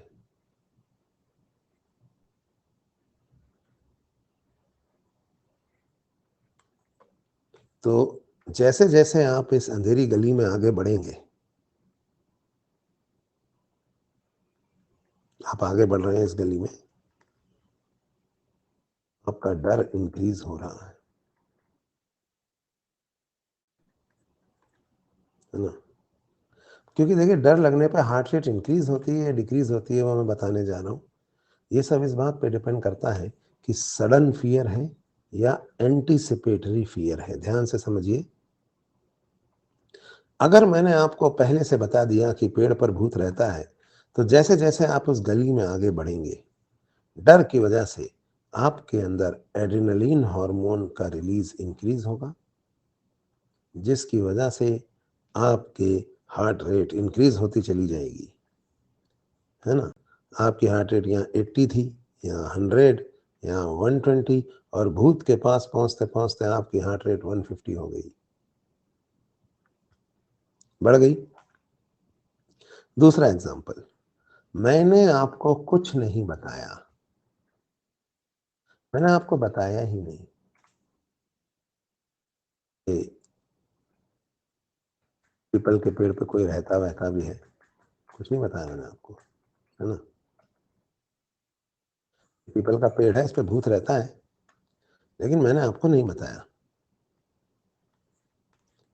तो जैसे जैसे आप इस अंधेरी गली में आगे बढ़ेंगे, आप आगे बढ़ रहे हैं इस गली में, आपका डर इंक्रीज हो रहा है ना? क्योंकि देखिए डर लगने पे हार्ट रेट इंक्रीज होती है या डिक्रीज होती है, वो मैं बताने जा रहा हूँ। ये सब इस बात पे डिपेंड करता है कि सडन फियर है या एंटीसिपेटरी फियर है। ध्यान से समझिए। अगर मैंने आपको पहले से बता दिया कि पेड़ पर भूत रहता है, तो जैसे जैसे आप उस गली में आगे बढ़ेंगे, डर की वजह से आपके अंदर एड्रेनलिन हार्मोन का रिलीज इंक्रीज होगा। जिसकी वजह से आपके हार्ट रेट इंक्रीज होती चली जाएगी, है ना। आपकी हार्ट रेट यहाँ 80 थी, यहाँ 100, यहाँ 120, और भूत के पास पहुंचते पहुंचते आपकी हार्ट रेट 150 हो गई, बढ़ गई। दूसरा एग्जाम्पल, मैंने आपको कुछ नहीं बताया, मैंने आपको बताया ही नहीं कि पीपल के पेड़ पे कोई रहता वहता भी है, कुछ नहीं बताया मैंने आपको, है ना। पीपल का पेड़ है, इस पे भूत रहता है, लेकिन मैंने आपको नहीं बताया,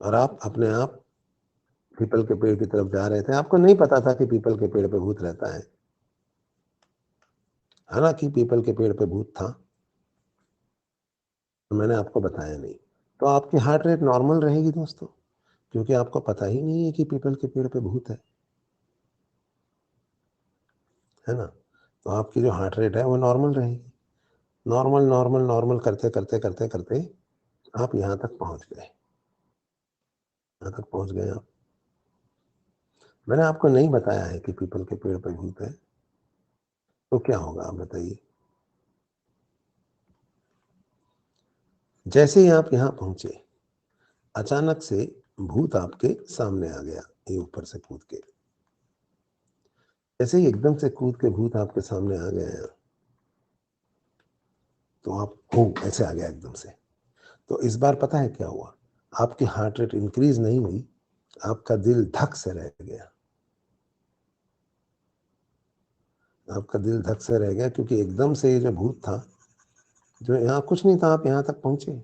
और आप अपने आप पीपल के पेड़ की तरफ जा रहे थे, आपको नहीं पता था कि पीपल के पेड़ पे भूत रहता है, हालांकि पीपल के पेड़ पे भूत था, तो मैंने आपको बताया नहीं, तो आपकी हार्ट रेट नॉर्मल रहेगी दोस्तों, क्योंकि आपको पता ही नहीं है कि पीपल के पेड़ पे भूत है ना। तो आपकी जो हार्ट रेट है वो नॉर्मल रहेगी, नॉर्मल नॉर्मल नॉर्मल करते करते करते करते आप यहाँ तक पहुँच गए, यहाँ तक पहुँच गए आप। मैंने आपको नहीं बताया है कि पीपल के पेड़ पे भूत है, तो क्या होगा आप बताइए। जैसे ही आप यहाँ पहुंचे, अचानक से भूत आपके सामने आ गया, ये ऊपर से कूद के, जैसे ही एकदम से कूद के भूत आपके सामने आ गया, तो आप हो ऐसे आ गया एकदम से, तो इस बार पता है क्या हुआ, आपकी हार्ट रेट इंक्रीज नहीं हुई, आपका दिल धक से रह गया, आपका दिल धक से रह गया, क्योंकि एकदम से ये जो भूत था, जो यहाँ कुछ नहीं था, आप यहाँ तक पहुंचे,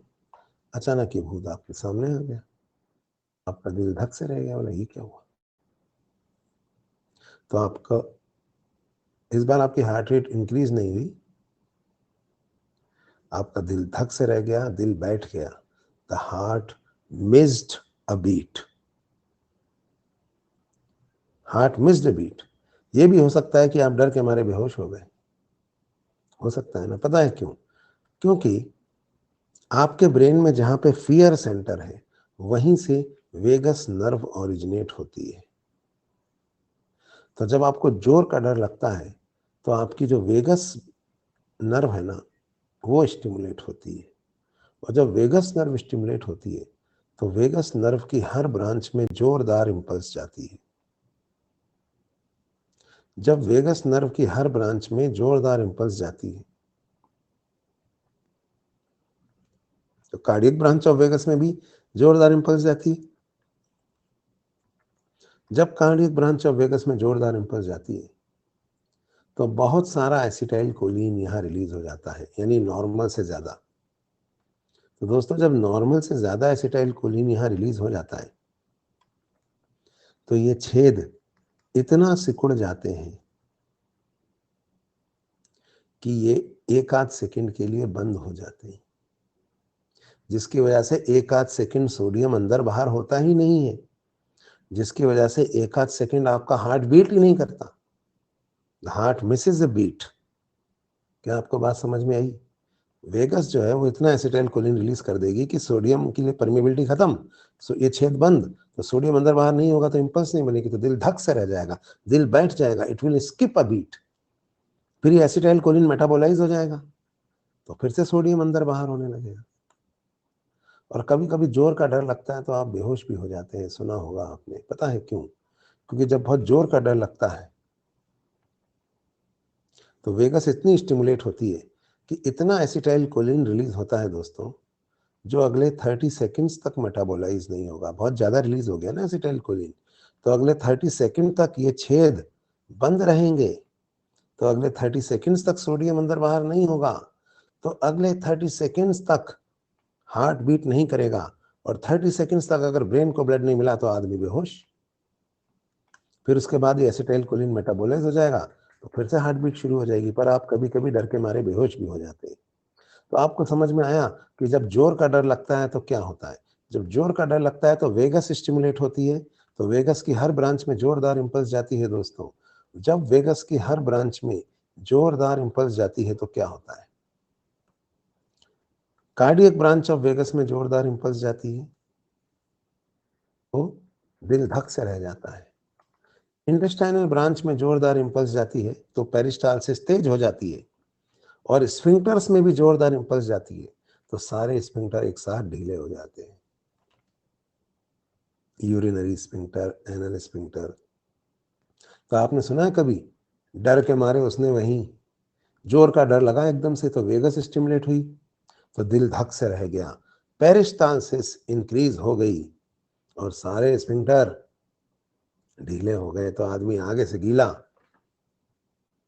अचानक ये भूत आपके सामने आ गया, आपका दिल धक से रह गया, बोला ये क्या हुआ। तो आपका इस बार आपकी हार्ट रेट इंक्रीज नहीं हुई, आपका दिल धक से रह गया, दिल बैठ गया, the heart missed a beat, heart missed a beat. ये भी हो सकता है कि आप डर के मारे बेहोश हो गए, हो सकता है ना, पता है क्यों, क्योंकि आपके ब्रेन में जहां पे फियर सेंटर है, वहीं से वेगस नर्व ओरिजिनेट होती है। तो जब आपको जोर का डर लगता है, तो आपकी जो वेगस नर्व है ना, वो स्टिमुलेट होती है, और जब वेगस नर्व स्टिमुलेट होती है, तो वेगस नर्व की हर ब्रांच में जोरदार इंपल्स जाती है। जब वेगस नर्व की हर ब्रांच में जोरदार इंपल्स जाती है, तो कार्डियक ब्रांच ऑफ वेगस में भी जोरदार इंपल्स जाती है। जब कार्डियक ब्रांच ऑफ वेगस में जोरदार इंपल्स जाती है, तो बहुत सारा एसिटाइल कोलिन यहाँ रिलीज हो जाता है, यानी नॉर्मल से ज्यादा। तो दोस्तों, जब नॉर्मल से ज्यादा एसिटाइल कोलिन यहाँ रिलीज हो जाता है, तो ये छेद इतना सिकुड़ जाते हैं कि ये एक आध सेकंड के लिए बंद हो जाते हैं, जिसकी वजह से एक आध सेकंड सोडियम अंदर बाहर होता ही नहीं है, जिसकी वजह से एक आध सेकंड आपका हार्ट बीट ही नहीं करता, हार्ट मिसेज अ बीट। क्या आपको बात समझ में आई। वेगस जो है वो इतना एसिटाइल कोलिन रिलीज कर देगी कि सोडियम के लिए परमिबिलिटी खत्म, ये छेद बंद, तो सोडियम अंदर बाहर नहीं होगा, तो इंपल्स नहीं बनेगी, तो दिल धक से रह जाएगा, दिल बैठ जाएगा, it will skip a beat, फिर ये एसिटाइल कोलिन मेटाबोलाइज हो जाएगा, तो फिर से सोडियम अंदर बाहर होने लगेगा। और कभी कभी जोर का डर लगता है तो आप बेहोश भी हो जाते हैं, सुना होगा आपने, पता है क्यों, क्योंकि जब बहुत जोर का डर लगता है, तो वेगस इतनी स्टिमुलेट होती है कि इतना एसिटाइल कोलिन रिलीज होता है दोस्तों, जो अगले 30 सेकंड्स तक मेटाबोलाइज नहीं होगा। बहुत ज़्यादा रिलीज हो गया ना एसिटाइल कोलिन, तो अगले 30 सेकंड तक ये छेद बंद रहेंगे, तो अगले 30 सेकंड्स तक सोडियम अंदर बाहर नहीं होगा, तो अगले 30 सेकंड्स तक हार्ट बीट नहीं करेगा, और 30 सेकंड्स तक अगर ब्रेन को ब्लड नहीं मिला तो आदमी बेहोश, फिर उसके बाद ये एसिटाइल कोलिन मेटाबोलाइज हो जाएगा, तो फिर से हार्ट बीट शुरू हो जाएगी, पर आप कभी कभी डर के मारे बेहोश भी हो जाते हैं। तो आपको समझ में आया कि जब जोर का डर लगता है तो क्या होता है। जब जोर का डर लगता है तो वेगस स्टिमुलेट होती है, तो वेगस की हर ब्रांच में जोरदार इंपल्स जाती है दोस्तों। जब वेगस की हर ब्रांच में जोरदार इंपल्स जाती है तो क्या होता है, कार्डियक ब्रांच ऑफ वेगस में जोरदार इंपल्स जाती है, तो दिल धक से रह जाता है। इंटेस्टाइनल ब्रांच में जोरदार इंपल्स जाती है तो पेरिस्टालसिस तेज हो जाती है, और स्फिंक्टर्स में भी जोरदार इंपल्स जाती है तो सारे स्फिंक्टर एक साथ ढीले हो जाते हैं। Urinary sphincter, anal sphincter. तो आपने सुना है कभी डर के मारे उसने वहीं जोर का डर लगा एकदम से तो वेगस स्टिमुलेट हुई तो दिल धक से रह गया, पेरिस्टालसिस इंक्रीज हो गई और सारे स्फिंक्टर ढीले हो गए तो आदमी आगे से गीला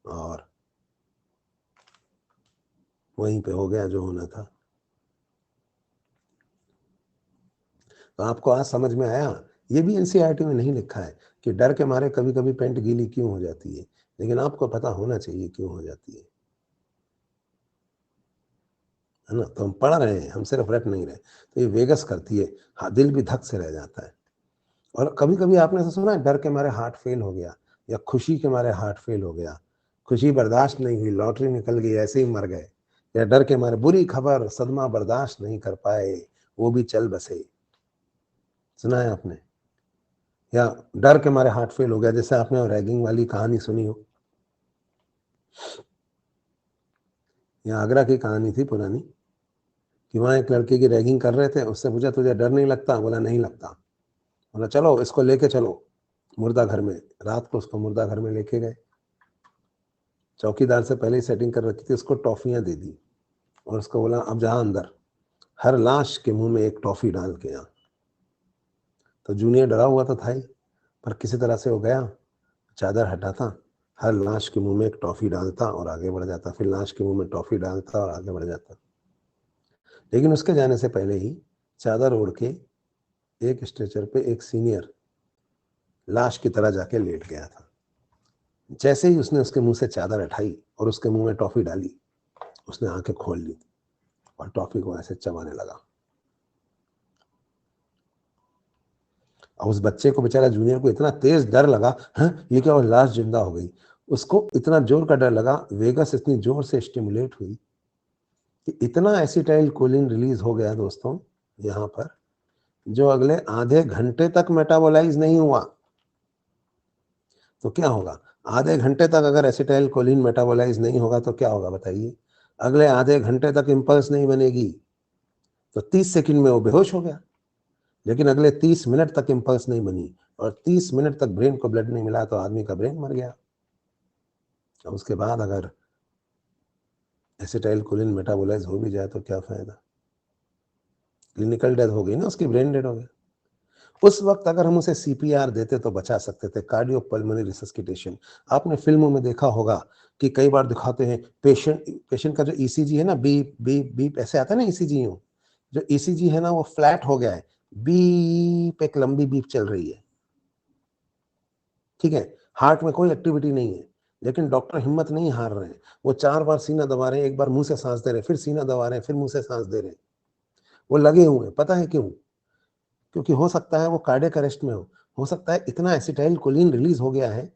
और वहीं पे हो गया जो होना था। तो आपको आज समझ में आया। ये भी एनसीईआरटी में नहीं लिखा है कि डर के मारे कभी कभी पैंट गीली क्यों हो जाती है, लेकिन आपको पता होना चाहिए क्यों हो जाती है ना। तो हम पढ़ रहे हैं, हम सिर्फ रट नहीं रहे। तो ये वेगस करती है, हाँ, दिल भी धक से रह जाता है। और कभी कभी आपने ऐसा सुना है डर के मारे हार्ट फेल हो गया, या खुशी के मारे हार्ट फेल हो गया, खुशी बर्दाश्त नहीं हुई, लॉटरी निकल गई, ऐसे ही मर गए, या डर के मारे बुरी खबर, सदमा बर्दाश्त नहीं कर पाए, वो भी चल बसे। सुना है आपने? या डर के मारे हार्ट फेल हो गया, जैसे आपने रैगिंग वाली कहानी सुनी हो, या आगरा की कहानी थी पुरानी कि वहां एक लड़के की रैगिंग कर रहे थे, उससे पूछा तुझे डर नहीं लगता? बोला नहीं लगता। बोला चलो इसको लेके चलो मुर्दा घर में। रात को उसको मुर्दा घर में लेके गए, चौकीदार से पहले ही सेटिंग कर रखी थी, उसको टॉफियां दे दी और उसको बोला अब जहां अंदर हर लाश के मुंह में एक टॉफी डाल के आ। तो जूनियर डरा हुआ तो था ही, पर किसी तरह से वो गया, चादर हटाता, हर लाश के मुंह में एक टॉफी डालता और आगे बढ़ जाता, फिर लाश के मुंह में टॉफी डालता और आगे बढ़ जाता। लेकिन उसके जाने से पहले ही चादर ओढ़ के एक स्ट्रेचर पे एक सीनियर लाश की तरह जाके लेट गया था। जैसे ही उसने उसके मुंह से चादर उठाई और उसके मुंह में टॉफी डाली, उसने आंखें खोल ली और टॉफी को ऐसे चबाने लगा। और उस बच्चे को, बेचारा जूनियर को, इतना तेज डर लगा, हाँ ये क्या, लाश जिंदा हो गई। उसको इतना जोर का डर लगा, वेगस इतनी जोर से स्टिमुलेट हुई कि इतना एसिटाइल कोलिन रिलीज हो गया दोस्तों यहाँ पर, जो अगले आधे घंटे तक मेटाबोलाइज नहीं हुआ। तो क्या होगा, आधे घंटे तक अगर एसिटाइल कोलिन मेटाबोलाइज नहीं होगा तो क्या होगा बताइए? अगले आधे घंटे तक इंपल्स नहीं बनेगी, तो 30 सेकंड में वो बेहोश हो गया। लेकिन अगले 30 मिनट तक इंपल्स नहीं बनी और 30 मिनट तक ब्रेन को ब्लड नहीं मिला तो आदमी का ब्रेन मर गया। और उसके बाद अगर एसिटाइल कोलिन मेटाबोलाइज हो भी जाए तो क्या फायदा? क्लिनिकल डेथ हो गई ना, उसकी ब्रेन डेड हो गया। उस वक्त अगर हम उसे सीपीआर देते तो बचा सकते थे, कार्डियो पल्मोनरी रिसस्किटेशन। आपने फिल्मों में देखा होगा कि कई बार दिखाते हैं पेशेंट का जो ईसीजी है ना, बीप बीप बीप ऐसे आता है ना, ईसीजी जो ईसीजी है ना वो फ्लैट हो गया है, बीप एक लंबी बीप चल रही है, ठीक है, हार्ट में कोई एक्टिविटी नहीं है, लेकिन डॉक्टर हिम्मत नहीं हार रहे हैं। वो 4 बार सीना दबा रहे हैं, एक बार मुंह से सांस दे रहे हैं, फिर सीना दबा रहे हैं, फिर मुंह से सांस दे रहे हैं। वो लगे हुए हैं, पता है क्यों? क्योंकि हो सकता है वो कार्डियक अरेस्ट में हो सकता है इतना एसिटाइल कोलिन रिलीज हो गया है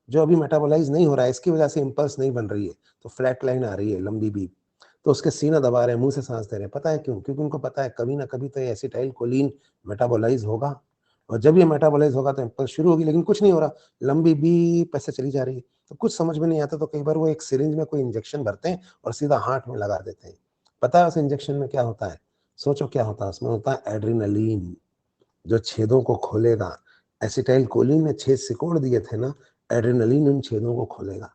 जो अभी मेटाबोलाइज नहीं हो रहा है, इसकी वजह से इंपल्स नहीं बन रही है, तो फ्लैट लाइन आ रही है, लंबी बीप। तो उसके सीना दबा रहे हैं, मुंह से सांस दे रहे हैं, पता है क्यों? क्योंकि उनको पता है कभी ना कभी तो ये एसिटाइल कोलिन मेटाबोलाइज होगा, और जब ये मेटाबोलाइज होगा तो इंपल्स शुरू होगी, लेकिन कुछ नहीं हो रहा, लंबी बीप ऐसे चली जा रही है। तो कुछ समझ में नहीं आता, तो कई बार वो एक सिरिंज में कोई इंजेक्शन भरते हैं और सीधा हार्ट में लगा देते हैं। पता है उस इंजेक्शन में क्या होता है? सोचो क्या होता है उसमें? होता है एड्रेनलिन, जो छेदों को खोलेगा। एसिटाइल कोलिन ने छेद सिकोड़ दिए थे ना, एड्रेनलिन उन छेदों को खोलेगा।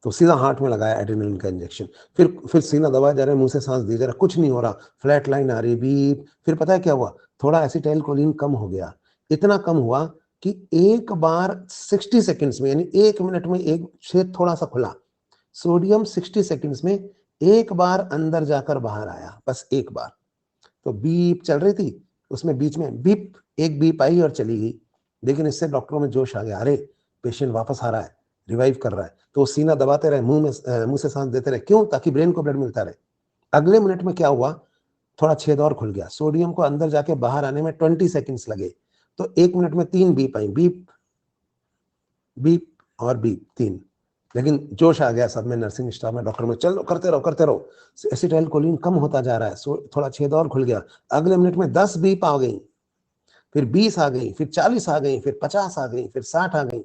तो सीधा हार्ट में लगाया एड्रेनलिन का इंजेक्शन, फिर सीना दबाया जा रहा है, मुंह से सांस दी जा रहा है, कुछ नहीं हो रहा, फ्लैट लाइन आ रही, बीप। फिर पता है क्या हुआ? थोड़ा एसिटाइल कोलिन कम हो गया, इतना कम हुआ कि एक बार 60 सेकंड्स में, यानी 1 मिनट में एक छेद थोड़ा सा खुला, सोडियम 60 सेकंड्स में एक बार अंदर जाकर बाहर आया, बस एक बार। तो बीप चल रही थी, उसमें बीच में बीप, एक बीप आई और चली गई, लेकिन इससे डॉक्टरों में जोश आ गया, अरे पेशेंट वापस आ रहा है, रिवाइव कर रहा है, तो वो सीना दबाते रहे, मुंह से सांस देते रहे, क्यों? ताकि ब्रेन को ब्लड मिलता रहे। अगले मिनट में क्या हुआ? थोड़ा छेद और खुल गया, सोडियम को अंदर जाके बाहर आने में 20 सेकंड्स लगे, तो 1 मिनट में 3 बीप आई, बीप बीप और बीप, 3। लेकिन जोश आ गया सब में, नर्सिंग स्टाफ में, डॉक्टर में, चलो करते रहो करते रहो, एसिटाइल कोलिन कम होता जा रहा है, थोड़ा छेद और खुल गया, अगले मिनट में 10 बीप आ गई, फिर 20 आ गई, फिर 40 आ गई, फिर 50 आ गई, फिर 60 आ गई,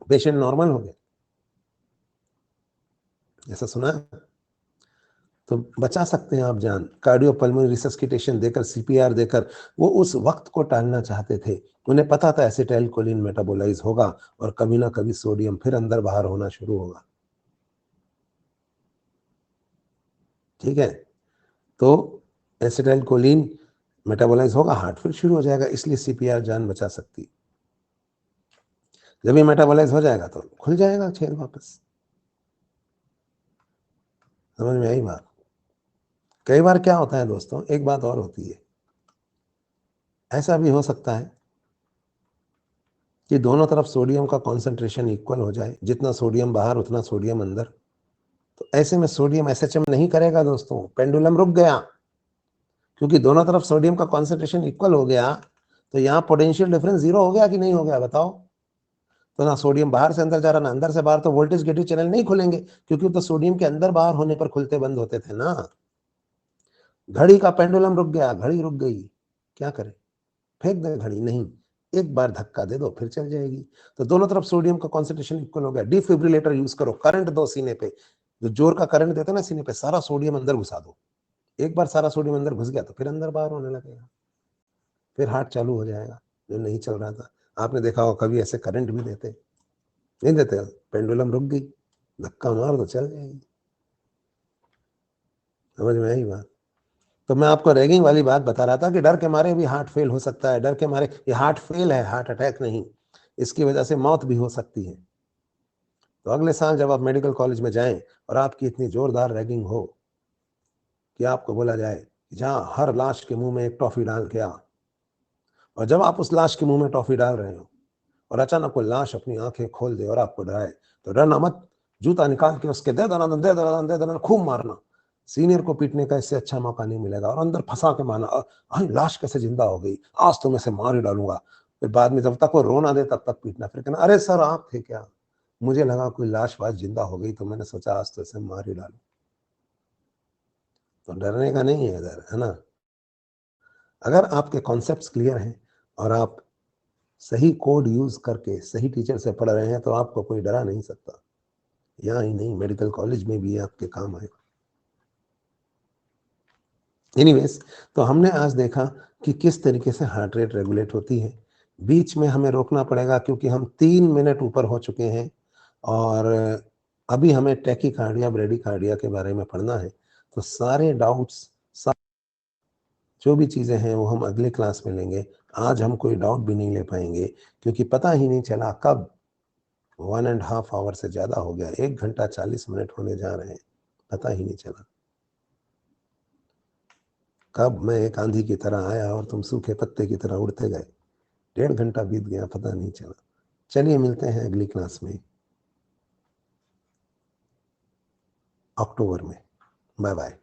पेशेंट नॉर्मल हो गए। ऐसा सुना है? तो बचा सकते हैं आप जान, कार्डियोपल्मोनरी रिसस्किटेशन देकर, सीपीआर देकर। वो उस वक्त को टालना चाहते थे। उन्हें पता था एसिटाइलकोलिन मेटाबोलाइज होगा और कभी ना कभी सोडियम फिर अंदर बाहर होना शुरू होगा। ठीक है, तो एसिटाइलकोलिन मेटाबोलाइज होगा, हार्ट फिर शुरू हो जाएगा, इसलिए सीपीआर जान बचा सकती। जब ये मेटाबोलाइज हो जाएगा तो खुल जाएगा छेद वापस। समझ में आई बात? कई बार क्या होता है दोस्तों, एक बात और होती है, ऐसा भी हो सकता है कि दोनों तरफ सोडियम का कॉन्सेंट्रेशन इक्वल हो जाए, जितना सोडियम बाहर उतना सोडियम अंदर। तो ऐसे में सोडियम एसएचएम नहीं करेगा दोस्तों, पेंडुलम रुक गया, क्योंकि दोनों तरफ सोडियम का कॉन्सेंट्रेशन इक्वल हो गया। तो यहाँ पोटेंशियल डिफरेंस जीरो हो गया कि नहीं हो गया, बताओ? तो ना सोडियम बाहर से अंदर जा रहा, ना अंदर से बाहर, तो वोल्टेज गेटेड चैनल नहीं खुलेंगे, क्योंकि तो सोडियम के अंदर बाहर होने पर खुलते बंद होते थे ना। घड़ी का पेंडुलम रुक गया, घड़ी रुक गई, क्या करे? फेंक दे घड़ी? नहीं, एक बार धक्का दे दो फिर चल जाएगी। तो दोनों तरफ सोडियम का कॉन्सेंट्रेशन इक्वल हो गया, डिफिब्रिलेटर यूज करो, करंट दो सीने पे, जो जोर का करंट देते ना सीने पे, सारा सोडियम अंदर घुसा दो। एक बार सारा सोडियम अंदर घुस गया तो फिर अंदर बाहर होने लगेगा, फिर हार्ट चालू हो जाएगा जो नहीं चल रहा था। आपने देखा हो कभी ऐसे करंट भी देते? नहीं देते। पेंडुलम रुक गई, धक्का मार दो चल जाएगी। समझ में आई बात? तो मैं आपको रैगिंग वाली बात बता रहा था कि डर के मारे भी हार्ट फेल हो सकता है, डर के मारे, ये हार्ट फेल है, हार्ट अटैक नहीं, इसकी वजह से मौत भी हो सकती है। तो अगले साल जब आप मेडिकल कॉलेज में जाएं और आपकी इतनी जोरदार रैगिंग हो कि आपको बोला जाए जहां हर लाश के मुंह में एक टॉफी डाल के आ, और जब आप उस लाश के मुंह में टॉफी डाल रहे हो और अचानक वो लाश अपनी आंखें खोल दे और आपको डराए, तो डरना मत, जूता निकाल के उसके दे दना दे दना दे दना, खूब मारना। सीनियर को पीटने का इससे अच्छा मौका नहीं मिलेगा, और अंदर फंसा के मारना, हाँ लाश कैसे जिंदा हो गई, आज तो मैं से मार ही डालूंगा। फिर बाद में जब तक वो रो ना दे तब तक पीटना, फिर कहना अरे सर आप थे क्या, मुझे लगा कोई लाश वाश जिंदा हो गई तो मैंने सोचा आज तो इसे मार ही डालू। तो डरने का नहीं है इधर, है ना? अगर आपके कॉन्सेप्ट्स क्लियर हैं और आप सही कोड यूज करके सही टीचर से पढ़ रहे हैं तो आपको कोई डरा नहीं सकता। यहाँ ही नहीं, मेडिकल कॉलेज में भी आपके काम आएगा। एनीवेज, तो हमने आज देखा कि किस तरीके से हार्ट रेट रेगुलेट होती है। बीच में हमें रोकना पड़ेगा क्योंकि हम 3 मिनट ऊपर हो चुके हैं, और अभी हमें टैकीकार्डिया ब्रेडीकार्डिया के बारे में पढ़ना है। तो सारे डाउट्स, जो भी चीज़ें हैं वो हम अगले क्लास में लेंगे। आज हम कोई डाउट भी नहीं ले पाएंगे, क्योंकि पता ही नहीं चला कब 1.5 आवर से ज़्यादा हो गया, 1 घंटा 40 मिनट होने जा रहे हैं, पता ही नहीं चला। कब मैं एक आंधी की तरह आया और तुम सूखे पत्ते की तरह उड़ते गए, 1.5 घंटा बीत गया, पता नहीं चला। चलिए मिलते हैं अगली क्लास में, अक्टूबर में। Bye bye.